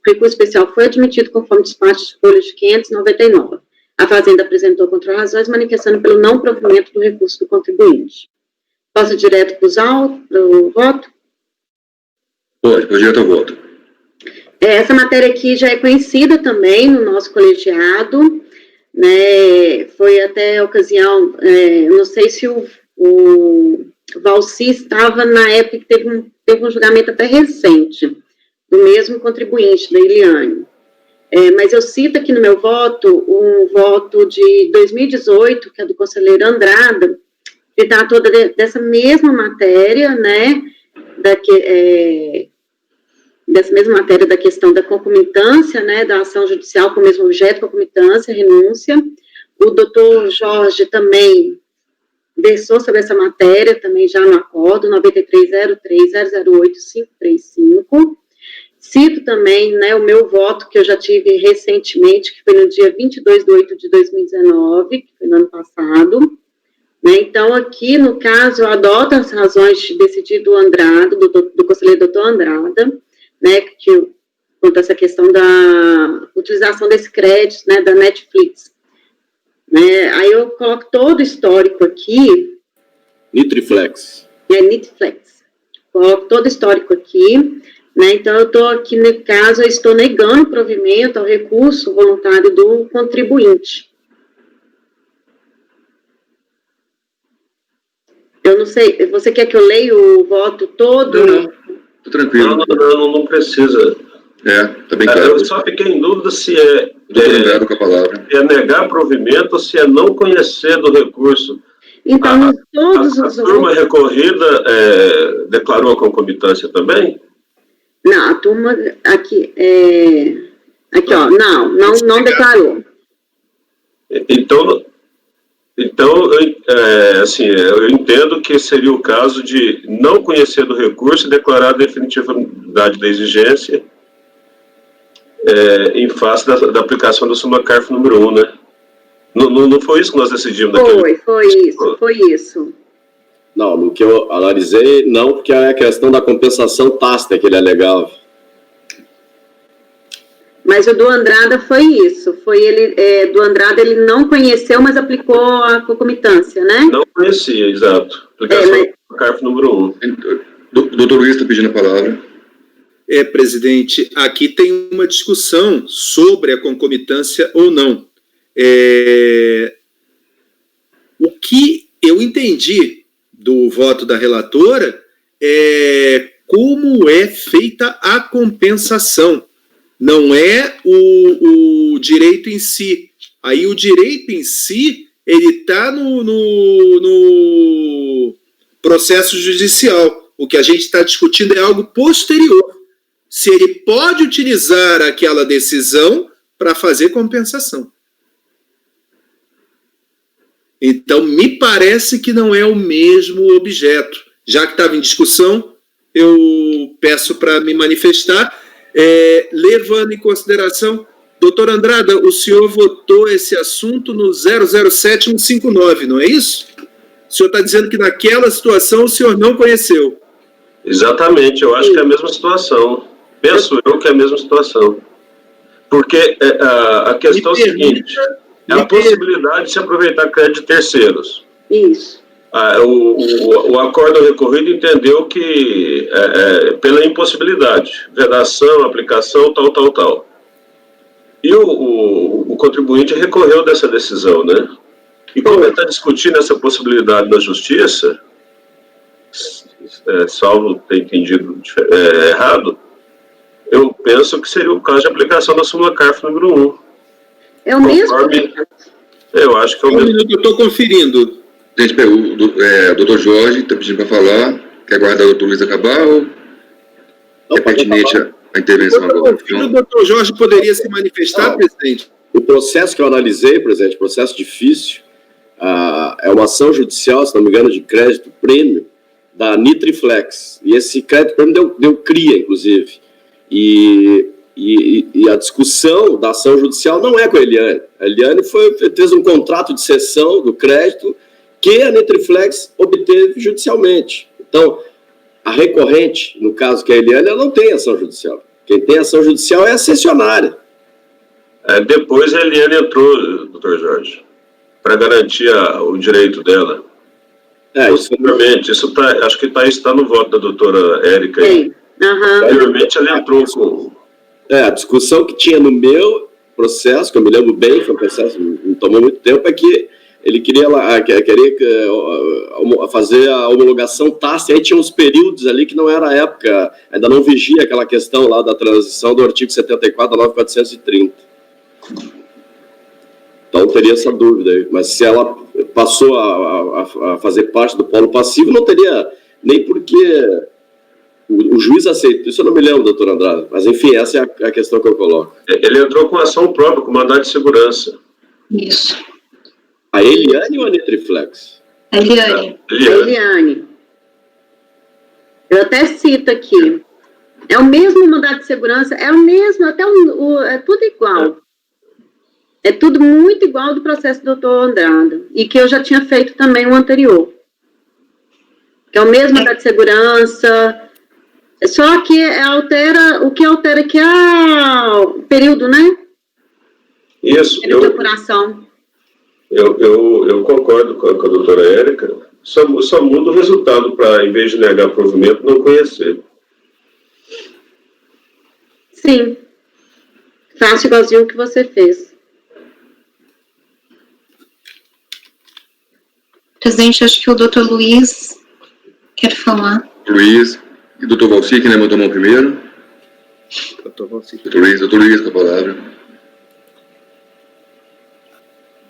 O recurso especial foi admitido conforme despacho de folha de 599. A Fazenda apresentou contra-razões, manifestando pelo não provimento do recurso do contribuinte. Posso ir direto para o voto? Pode direto ao voto. Essa matéria aqui já é conhecida também no nosso colegiado, né? Foi até a ocasião, não sei se o Valci estava na época que teve um julgamento até recente, do mesmo contribuinte, da Eliane. Mas eu cito aqui no meu voto, um voto de 2018, que é do conselheiro Andrada, que tratou dessa mesma matéria, né, dessa mesma matéria da questão da concomitância, né, da ação judicial com o mesmo objeto, concomitância, renúncia. O doutor Jorge também versou sobre essa matéria, também já no acordo, 9303008535. Cito também, né, o meu voto, que eu já tive recentemente, que foi no dia 22/8/2019, que foi no ano passado. Né, então, aqui, no caso, eu adoto as razões de decidir do Andrada, do conselheiro doutor Andrada, né, quanto a essa questão da utilização desse crédito, né, da Netflix. Né, aí eu coloco todo o histórico aqui. Nitriflex. Netflix. Coloco todo o histórico aqui, né, então eu estou aqui, no caso, eu estou negando o provimento ao recurso voluntário do contribuinte. Eu não sei, você quer que eu leia o voto todo? Não. Tô tranquilo. Não precisa. Tá bem claro. Eu só fiquei em dúvida se Doutor com a palavra. é negar provimento ou se é não conhecer do recurso. Então, todos a os turma recorrida declarou a concomitância também? Não, a turma aqui, aqui ó, não declarou. Então assim, eu entendo que seria o caso de não conhecer do recurso e declarar a definitividade da exigência em face da aplicação do súmula CARF número 1, né? Não foi isso que nós decidimos naquele... Foi isso. Não, no que eu analisei, não, porque é a questão da compensação tácita que ele alegava. Mas o do Andrada foi isso, foi ele, do Andrada ele não conheceu, mas aplicou a concomitância, né? Não conhecia, exato. Aplicação do CARF número 1. Doutor Luiz está pedindo a palavra. Presidente, aqui tem uma discussão sobre a concomitância ou não. O que eu entendi do voto da relatora é como é feita a compensação. Não é o direito em si. Aí o direito em si, ele está no processo judicial. O que a gente está discutindo é algo posterior. Se ele pode utilizar aquela decisão para fazer compensação. Então, me parece que não é o mesmo objeto. Já que estava em discussão, eu peço para me manifestar. Levando em consideração, doutor Andrada, o senhor votou esse assunto no 007159, não é isso? O senhor está dizendo que naquela situação o senhor não conheceu. Exatamente, eu acho que é a mesma situação. Penso eu que é a mesma situação. Porque a questão é o seguinte, é a possibilidade de se aproveitar crédito de terceiros. Isso. O acordo recorrido entendeu que pela impossibilidade, vedação, aplicação, tal. E o contribuinte recorreu dessa decisão, né? E como ele está discutindo essa possibilidade na justiça, salvo ter entendido errado, eu penso que seria o caso de aplicação da súmula CARF número 1. É o mesmo? Eu acho que é o mesmo. Eu estou conferindo. Gente, o doutor Jorge está pedindo para falar. Quer aguardar o doutor Luiz acabar ou é pertinente a intervenção agora? O doutor Jorge poderia se manifestar, presidente? O processo que eu analisei, presidente, processo difícil, é uma ação judicial, se não me engano, de crédito prêmio da Nitriflex. E esse crédito prêmio deu cria, inclusive. E a discussão da ação judicial não é com a Eliane. A Eliane fez um contrato de cessão do crédito que a Nitriflex obteve judicialmente. Então, a recorrente, no caso que é a Eliane, ela não tem ação judicial. Quem tem ação judicial é a cessionária. Depois a Eliane entrou, doutor Jorge, para garantir o direito dela. Possivelmente, acho que está no voto da doutora Érica. Sim. Anteriormente ela entrou com... A discussão que tinha no meu processo, que eu me lembro bem, foi um processo que não tomou muito tempo, é que ele queria fazer a homologação tácita, aí tinha uns períodos ali que não era a época, ainda não vigia aquela questão lá da transição do artigo 74 da 9430. Então teria essa dúvida aí, mas se ela passou a fazer parte do polo passivo, não teria nem porque o juiz aceitou. Isso eu não me lembro, doutor Andrade, mas enfim, essa é a questão que eu coloco. Ele entrou com ação própria, com mandado de segurança. Isso. A Eliane ou a Nitriflex? Eliane. Eu até cito aqui. É o mesmo mandado de segurança, é o mesmo, até é tudo igual. É tudo muito igual do processo do doutor Andrade. E que eu já tinha feito também o anterior. Que é o mesmo mandado de segurança. Só que o que altera aqui é o período, né? Isso. Período de apuração. Eu concordo com a doutora Érica, só muda o resultado para, em vez de negar provimento, não conhecer. Sim. Faço igualzinho o que você fez. Presidente, acho que o doutor Luiz quer falar. Luiz e o doutor Valci, que levantou a mão primeiro. Doutor Luiz, com a palavra.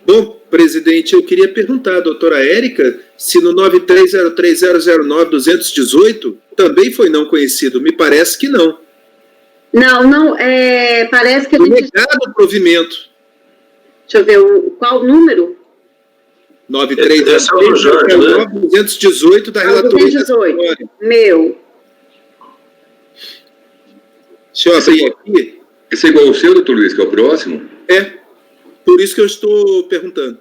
Bom, presidente, eu queria perguntar à doutora Érica se no 9303009218 também foi não conhecido. Me parece que não. Não, parece que a gente... Negado o provimento. Deixa eu ver, qual o número? 9303009218 da relatoria. 218, meu. Deixa eu abrir aqui. Esse é igual ao seu, doutor Luiz, que é o próximo? Por isso que eu estou perguntando.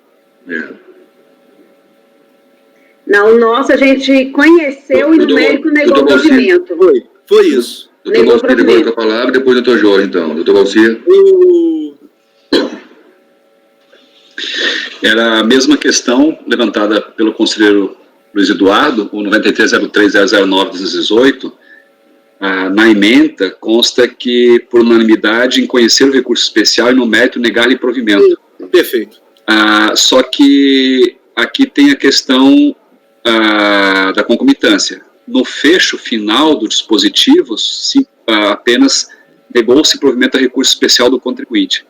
Não, o nosso a gente conheceu e o médico negou o provimento. Foi isso. Doutor Valci agora com a palavra, depois o doutor Jorge, então. Doutor Valci. Era a mesma questão levantada pelo conselheiro Luiz Eduardo, o 9303009218. Na ementa consta que, por unanimidade, em conhecer o recurso especial e no mérito negar-lhe provimento. Perfeito. Só que aqui tem a questão da concomitância. No fecho final do dispositivo, apenas negou-se provimento a recurso especial do contribuinte.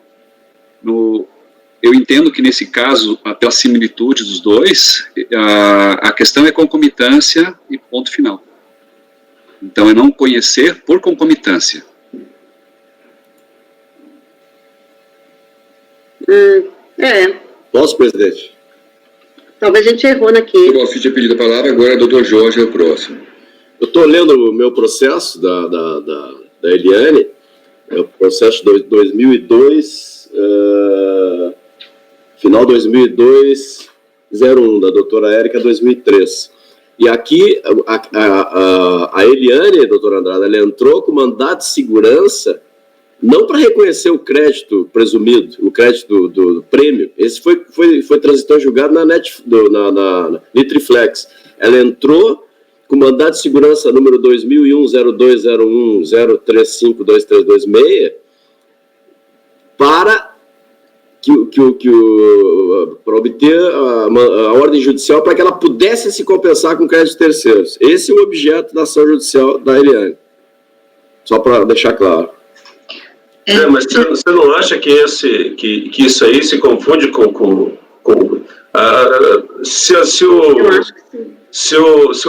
Eu entendo que, nesse caso, pela similitude dos dois, a questão é concomitância e ponto final. Então, é não conhecer por concomitância. Posso, presidente? Talvez a gente errou naquele. O doutor Valci tinha pedido a palavra, agora o doutor Jorge é o próximo. Eu estou lendo o meu processo da Eliane, é o processo de 2002, final 2002, 01, da doutora Érica, 2003. E aqui, a Eliane, doutora Andrade, ela entrou com mandato de segurança, não para reconhecer o crédito presumido, o crédito do prêmio. Esse foi transitado julgado na Nitriflex. Ela entrou com mandato de segurança número 2001-0201-0352326 para obter a ordem judicial para que ela pudesse se compensar com créditos terceiros. Esse é o objeto da ação judicial da Eliane. Só para deixar claro. Mas você não acha que isso aí se confunde com Se Eu acho que sim.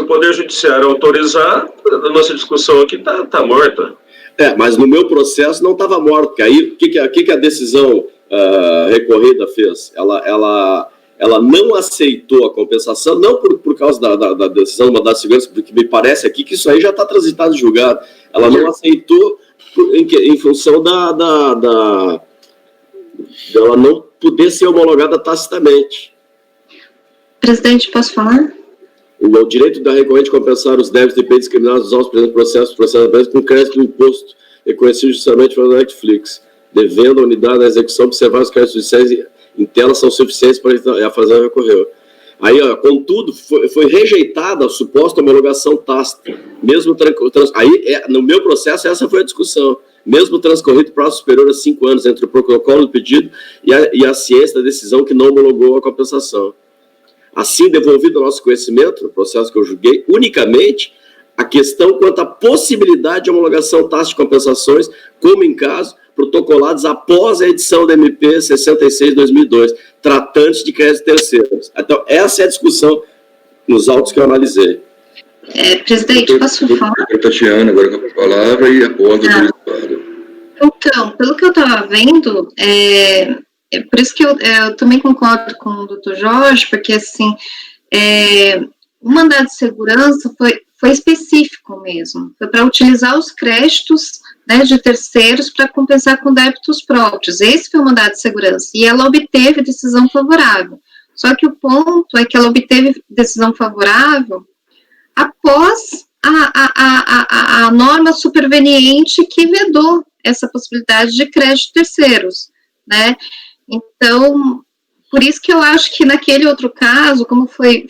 o Poder Judiciário autorizar, a nossa discussão aqui está morta. Mas no meu processo não estava morto, porque aí o que a decisão recorrida fez? Ela não aceitou a compensação, não por causa da decisão do mandado de segurança, porque me parece aqui que isso aí já está transitado em julgado. Ela não aceitou em função dela não poder ser homologada tacitamente. Presidente, posso falar? O direito da recorrente compensar os débitos de bens discriminados dos autos presentes processos com crédito do imposto reconhecido judicialmente pela Netflix, devendo a unidade da execução observar os créditos judiciais internos são suficientes para a fazenda recorrer. Aí, contudo, foi rejeitada a suposta homologação tácita, mesmo no meu processo essa foi a discussão, mesmo transcorrido prazo superior a 5 anos entre o protocolo do pedido e a ciência da decisão que não homologou a compensação. Assim, devolvido ao nosso conhecimento, no processo que eu julguei, unicamente a questão quanto à possibilidade de homologação tácita de compensações, como em casos protocolados após a edição da MP 66 de 2002, tratantes de créditos terceiros. Então, essa é a discussão nos autos que eu analisei. Presidente, posso falar? Doutora Tatiana, agora com a palavra, e após o doutor Eduardo. Então, pelo que eu estava vendo, por isso que eu também concordo com o doutor Jorge, porque, assim, o mandado de segurança foi específico mesmo, foi para utilizar os créditos, né, de terceiros para compensar com débitos próprios. Esse foi o mandado de segurança, e ela obteve decisão favorável. Só que o ponto é que ela obteve decisão favorável após a norma superveniente que vedou essa possibilidade de crédito terceiros, né? Então, por isso que eu acho que naquele outro caso, como foi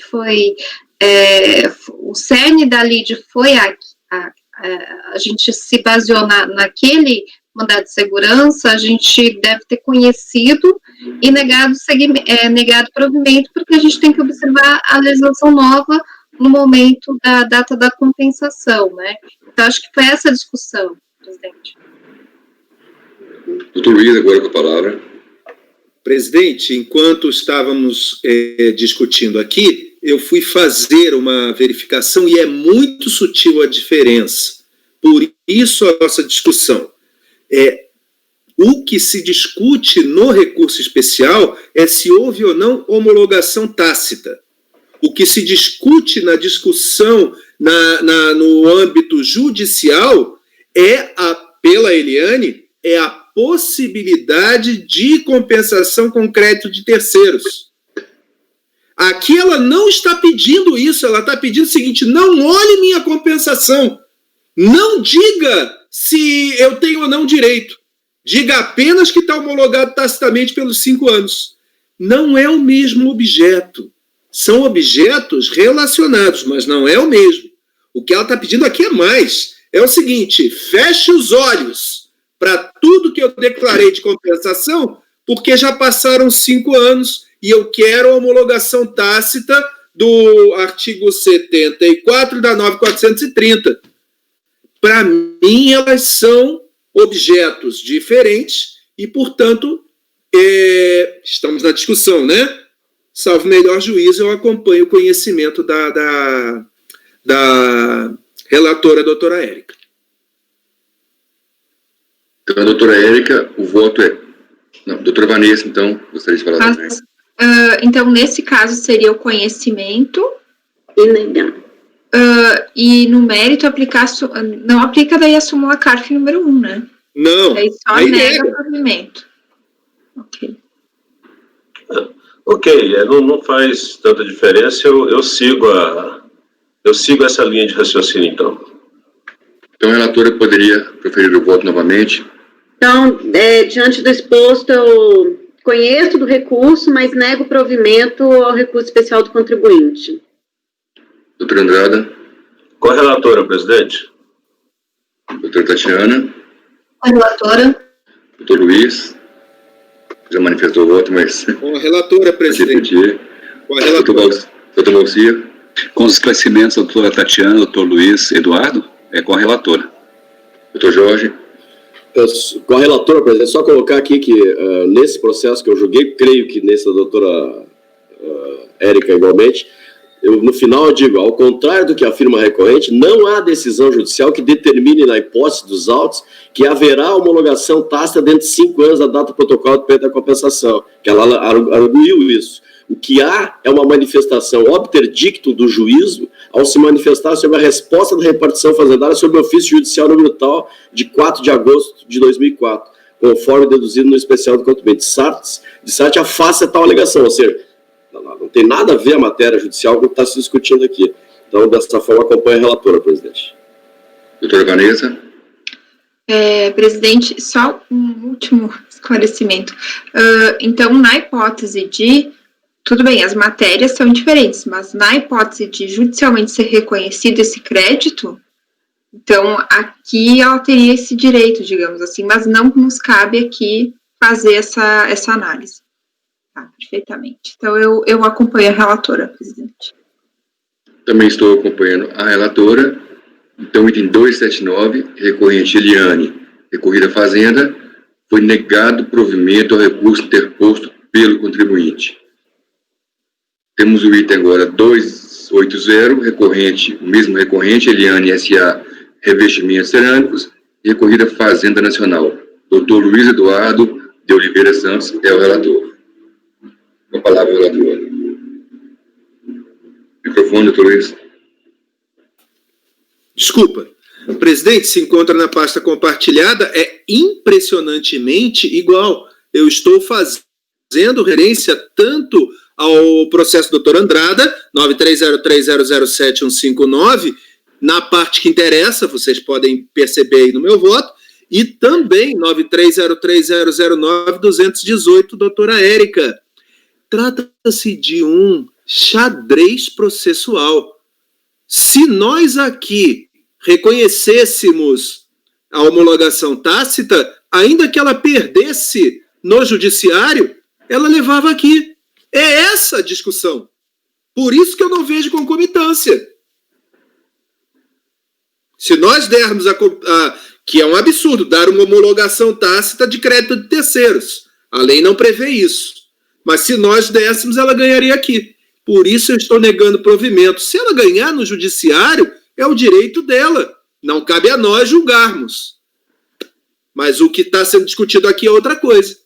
o cerne da lide foi a gente se baseou naquele mandado de segurança, a gente deve ter conhecido e negado provimento, porque a gente tem que observar a legislação nova no momento da data da compensação, né? Então, acho que foi essa a discussão, presidente. Doutor Luiz, agora com a palavra. Presidente, enquanto estávamos discutindo aqui, eu fui fazer uma verificação e é muito sutil a diferença. Por isso a nossa discussão. O que se discute no recurso especial é se houve ou não homologação tácita. O que se discute na discussão no âmbito judicial pela Eliane, é a possibilidade de compensação com crédito de terceiros. Aqui ela não está pedindo isso, ela está pedindo o seguinte: não olhe minha compensação, não diga se eu tenho ou não direito, diga apenas que está homologado tacitamente pelos 5 anos. Não é o mesmo objeto, são objetos relacionados, mas não é o mesmo. O que ela está pedindo aqui é mais, é o seguinte: feche os olhos para tudo que eu declarei de compensação, porque já passaram 5 anos e eu quero a homologação tácita do artigo 74 da 9430. Para mim, elas são objetos diferentes e, portanto, estamos na discussão, né? Salvo melhor juízo, eu acompanho o conhecimento da relatora, doutora Érica. Então, a doutora Érica, o voto é... Não, doutora Vanessa, então, gostaria de falar também. Então, nesse caso, seria o conhecimento. E negar. E no mérito, não aplica daí a súmula CARF número 1, né? Não. Daí só nega o provimento. Ok, não faz tanta diferença, eu sigo essa linha de raciocínio, então. Então, a relatora poderia proferir o voto novamente. Então, diante do exposto, eu conheço do recurso, mas nego o provimento ao recurso especial do contribuinte. Doutora Andrada. Com a relatora, presidente. Doutora Tatiana. Com a relatora. Doutor Luiz. Já manifestou o voto, mas... Com a relatora, presidente. Com a relatora. Doutor Valcir. Com os esclarecimentos da doutora Tatiana, doutor Luiz Eduardo, com a relatora. Doutor Jorge. Com a relatora, presidente, só colocar aqui que nesse processo que eu julguei, creio que nesse da doutora Érica igualmente, no final eu digo, ao contrário do que afirma a recorrente, não há decisão judicial que determine na hipótese dos autos que haverá homologação tácita dentro de 5 anos da data do protocolo de perda da compensação, que ela arguiu isso. O que há é uma manifestação obter dictum do juízo ao se manifestar sobre a resposta da repartição fazendária sobre o ofício judicial número tal de 4 de agosto de 2004, conforme deduzido no especial do contribuinte. De Sart afasta tal alegação, ou seja, não tem nada a ver a matéria judicial com o que está se discutindo aqui. Então, dessa forma, acompanha a relatora, presidente. Doutora Vanessa. Presidente, só um último esclarecimento. Então, na hipótese de... Tudo bem, as matérias são diferentes, mas na hipótese de judicialmente ser reconhecido esse crédito, então aqui ela teria esse direito, digamos assim, mas não nos cabe aqui fazer essa análise. Tá, perfeitamente. Então eu acompanho a relatora, presidente. Também estou acompanhando a relatora. Então, item 279, recorrente Eliane, recorrida à Fazenda, foi negado provimento ao recurso interposto pelo contribuinte. Temos o item agora 280, recorrente, o mesmo recorrente, Eliane S.A., revestimentos cerâmicos, recorrida Fazenda Nacional. Doutor Luiz Eduardo de Oliveira Santos é o relator. Com a palavra, relator. Microfone, doutor Luiz. Desculpa. O presidente se encontra na pasta compartilhada, é impressionantemente igual. Eu estou fazendo referência tanto ao processo do Dr. Andrada, 9303007159, na parte que interessa, vocês podem perceber aí no meu voto, e também 9303009218, doutora Érica. Trata-se de um xadrez processual. Se nós aqui reconhecêssemos a homologação tácita, ainda que ela perdesse no judiciário, ela levava aqui. É essa a discussão. Por isso que eu não vejo concomitância. Se nós dermos que é um absurdo, dar uma homologação tácita de crédito de terceiros. A lei não prevê isso. Mas se nós dessemos, ela ganharia aqui. Por isso eu estou negando provimento. Se ela ganhar no judiciário, é o direito dela. Não cabe a nós julgarmos. Mas o que está sendo discutido aqui é outra coisa.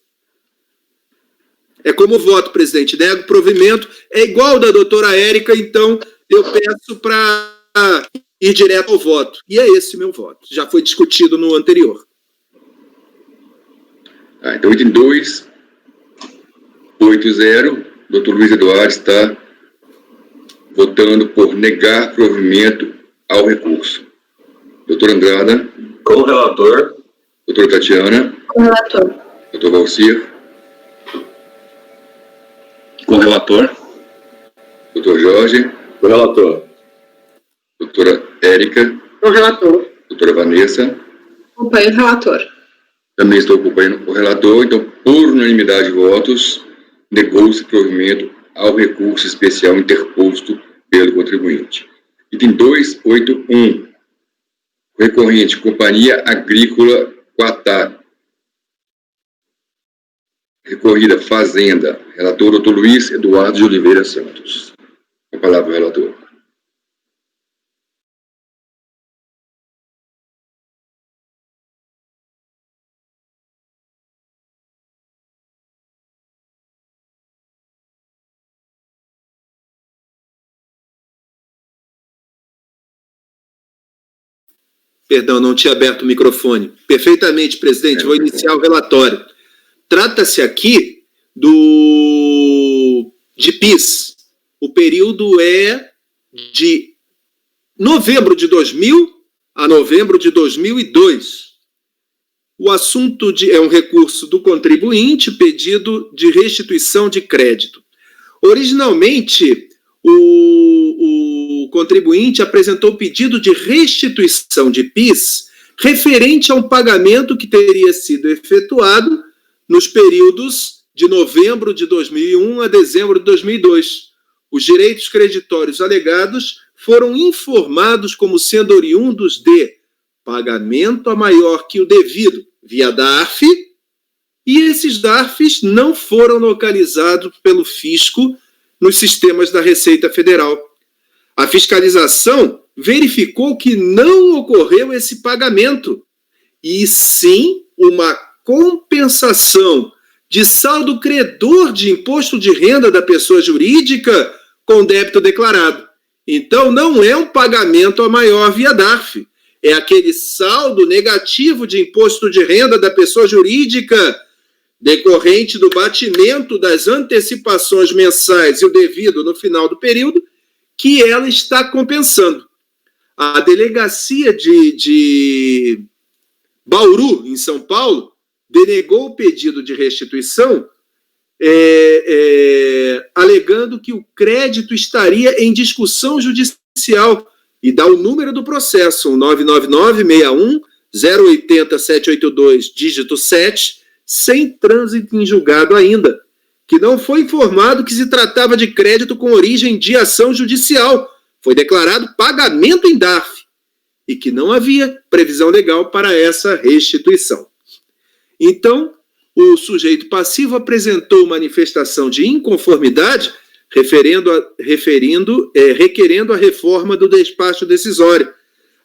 É como voto, presidente. Nego provimento. É igual da doutora Érica, então eu peço para ir direto ao voto. E é esse meu voto. Já foi discutido no anterior. Então, item 280, doutor Luiz Eduardo está votando por negar provimento ao recurso. Doutor Andrada. Com o relator. Doutora Tatiana. Com o relator. Doutor Valcir. Com o relator. Doutor Jorge. Com o relator. Doutora Érica. Com o relator. Doutora Vanessa. Acompanho o relator. Também estou acompanhando o relator. Então, por unanimidade de votos, negou-se provimento ao recurso especial interposto pelo contribuinte. Item 281. Recorrente, Companhia Agrícola Quatá. Recorrida Fazenda. Relator, doutor Luiz Eduardo de Oliveira Santos. Com a palavra, o relator. Perdão, não tinha aberto o microfone. Perfeitamente, presidente. Vou iniciar o relatório. Trata-se aqui de PIS. O período é de novembro de 2000 a novembro de 2002. O assunto é um recurso do contribuinte, pedido de restituição de crédito. Originalmente, o contribuinte apresentou pedido de restituição de PIS referente a um pagamento que teria sido efetuado nos períodos de novembro de 2001 a dezembro de 2002. Os direitos creditórios alegados foram informados como sendo oriundos de pagamento a maior que o devido via DARF, e esses DARFs não foram localizados pelo fisco nos sistemas da Receita Federal. A fiscalização verificou que não ocorreu esse pagamento, e sim uma compensação de saldo credor de imposto de renda da pessoa jurídica com débito declarado. Então, não é um pagamento a maior via DARF, é aquele saldo negativo de imposto de renda da pessoa jurídica decorrente do batimento das antecipações mensais e o devido no final do período, que ela está compensando. A delegacia de Bauru, em São Paulo, denegou o pedido de restituição, alegando que o crédito estaria em discussão judicial, e dá o número do processo, 999-61-080-782, dígito 7, sem trânsito em julgado ainda, que não foi informado que se tratava de crédito com origem de ação judicial, foi declarado pagamento em DARF, e que não havia previsão legal para essa restituição. Então, o sujeito passivo apresentou manifestação de inconformidade requerendo a reforma do despacho decisório.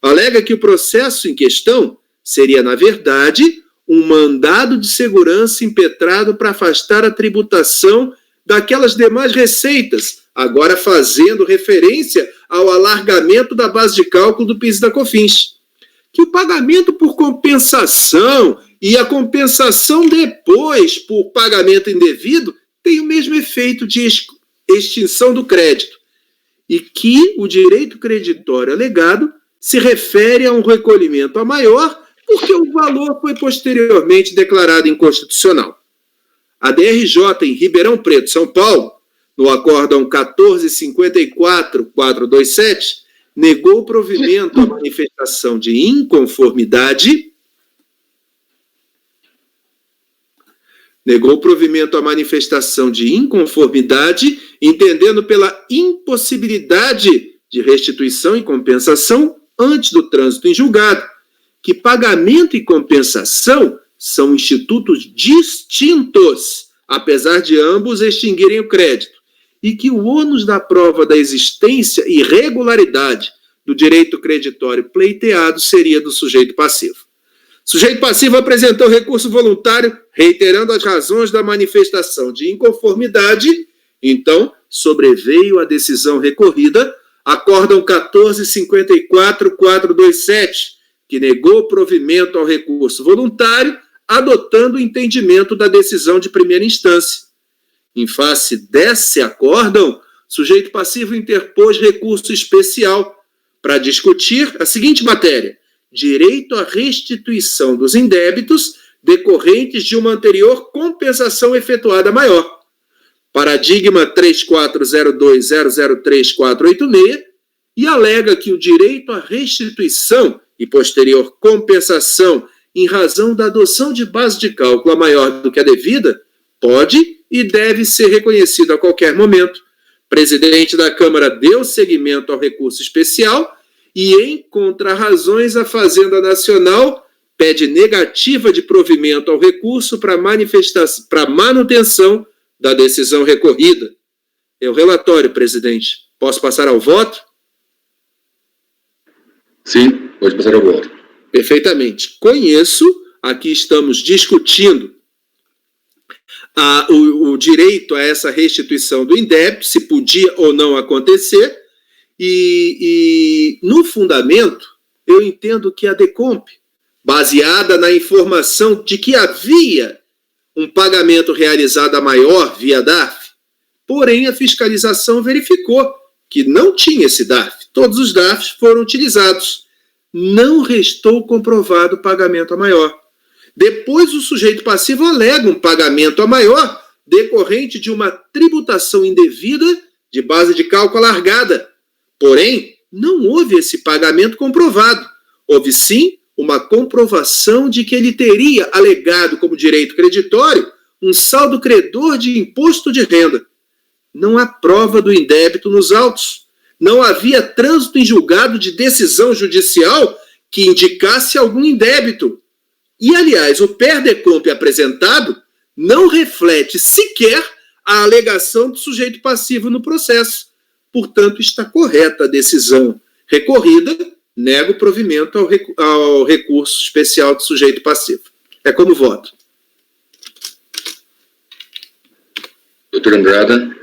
Alega que o processo em questão seria, na verdade, um mandado de segurança impetrado para afastar a tributação daquelas demais receitas, agora fazendo referência ao alargamento da base de cálculo do PIS e da COFINS. Que o pagamento por compensação e a compensação depois por pagamento indevido tem o mesmo efeito de extinção do crédito, e que o direito creditório alegado se refere a um recolhimento a maior porque o valor foi posteriormente declarado inconstitucional. A DRJ em Ribeirão Preto, São Paulo, no acórdão 1454-427, negou provimento à manifestação de inconformidade, entendendo pela impossibilidade de restituição e compensação antes do trânsito em julgado, que pagamento e compensação são institutos distintos, apesar de ambos extinguirem o crédito, e que o ônus da prova da existência e regularidade do direito creditório pleiteado seria do sujeito passivo. O sujeito passivo apresentou recurso voluntário, reiterando as razões da manifestação de inconformidade. Então, sobreveio a decisão recorrida, acórdão 1454-427, que negou provimento ao recurso voluntário, adotando o entendimento da decisão de primeira instância. Em face desse acórdão, o sujeito passivo interpôs recurso especial para discutir a seguinte matéria: direito à restituição dos indébitos decorrentes de uma anterior compensação efetuada maior. Paradigma 3402003486, e alega que o direito à restituição e posterior compensação em razão da adoção de base de cálculo maior do que a devida pode e deve ser reconhecido a qualquer momento. O presidente da Câmara deu seguimento ao recurso especial e, em contrarrazões, a Fazenda Nacional pede negativa de provimento ao recurso para manutenção da decisão recorrida. É o relatório, presidente. Posso passar ao voto? Sim, pode passar ao voto. Perfeitamente. Conheço, aqui estamos discutindo o direito a essa restituição do indébito, se podia ou não acontecer, e no fundamento, eu entendo que a DECOMP, baseada na informação de que havia um pagamento realizado a maior via DARF, porém a fiscalização verificou que não tinha esse DARF. Todos os DARFs foram utilizados. Não restou comprovado o pagamento a maior. Depois, o sujeito passivo alega um pagamento a maior decorrente de uma tributação indevida de base de cálculo alargada. Porém, não houve esse pagamento comprovado. Houve, sim, uma comprovação de que ele teria alegado como direito creditório um saldo credor de imposto de renda. Não há prova do indébito nos autos. Não havia trânsito em julgado de decisão judicial que indicasse algum indébito. E, aliás, o PER DECOMP apresentado não reflete sequer a alegação do sujeito passivo no processo. Portanto, está correta a decisão recorrida, nego o provimento ao recurso especial do sujeito passivo. É como voto. Doutor Andrada.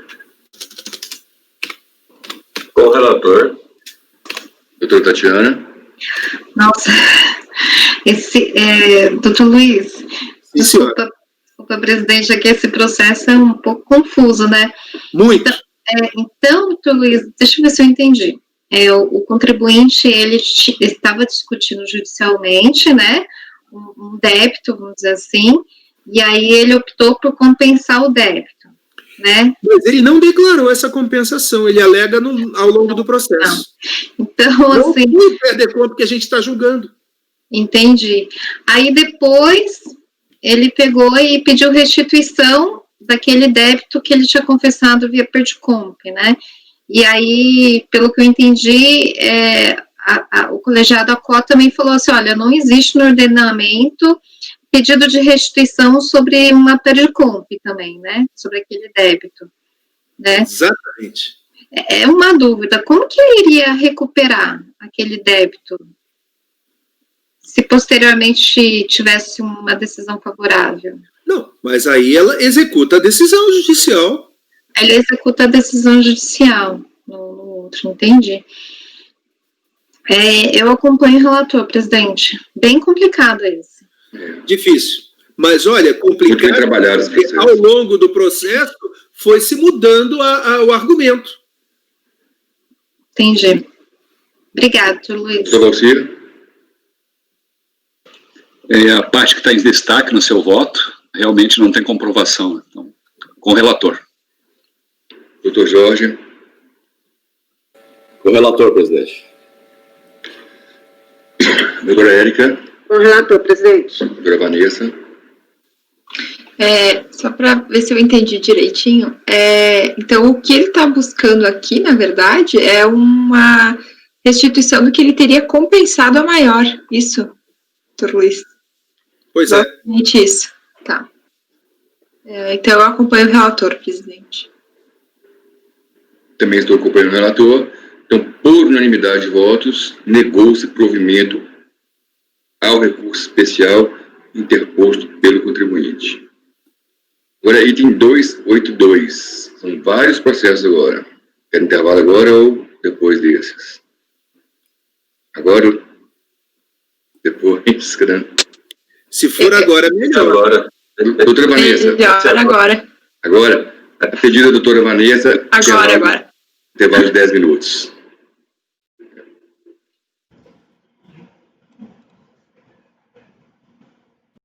Com o relator. Doutora Tatiana. Nossa, doutor Luiz, desculpa, presidente, aqui esse processo é um pouco confuso, né? Muito. Então, doutor Luiz, deixa eu ver se eu entendi. O contribuinte, ele estava discutindo judicialmente, né, um débito, vamos dizer assim, e aí ele optou por compensar o débito, né? Mas ele não declarou essa compensação, ele alega ao longo do processo. Então, não assim... Não perder conta porque a gente está julgando. Entendi. Aí depois, ele pegou e pediu restituição daquele débito que ele tinha confessado via Perticomp, né? E aí, pelo que eu entendi, o colegiado ACO também falou assim, olha, não existe no ordenamento pedido de restituição sobre uma Perticomp também, né? Sobre aquele débito, né? Exatamente. É uma dúvida, como que ele iria recuperar aquele débito se posteriormente tivesse uma decisão favorável? Não, mas aí ela executa a decisão judicial. Ela executa a decisão judicial no outro, entendi. Eu acompanho o relator, presidente. Bem complicado esse. Difícil. Mas, olha, complicado porque ao longo do processo foi se mudando o argumento. Entendi. Obrigado, Luiz. Doutor Valcir. A parte que está em destaque no seu voto realmente não tem comprovação. Então, com o relator. Doutor Jorge. Com o relator, presidente. Doutora Érica. Com o relator, presidente. Doutora Vanessa. Só para ver se eu entendi direitinho, então o que ele está buscando aqui, na verdade, é uma restituição do que ele teria compensado a maior, isso, doutor Luiz? Pois é. Exatamente isso, tá. Então eu acompanho o relator, presidente. Também estou acompanhando o relator. Então, por unanimidade de votos, negou-se provimento ao recurso especial interposto pelo contribuinte. Agora, item 282. São vários processos agora. Quer intervalo agora ou depois desses? Agora? Depois? Se for agora, melhor. Agora. Doutora Vanessa. Agora. Agora? A pedida da doutora Vanessa. Agora. Intervalo de 10 minutos.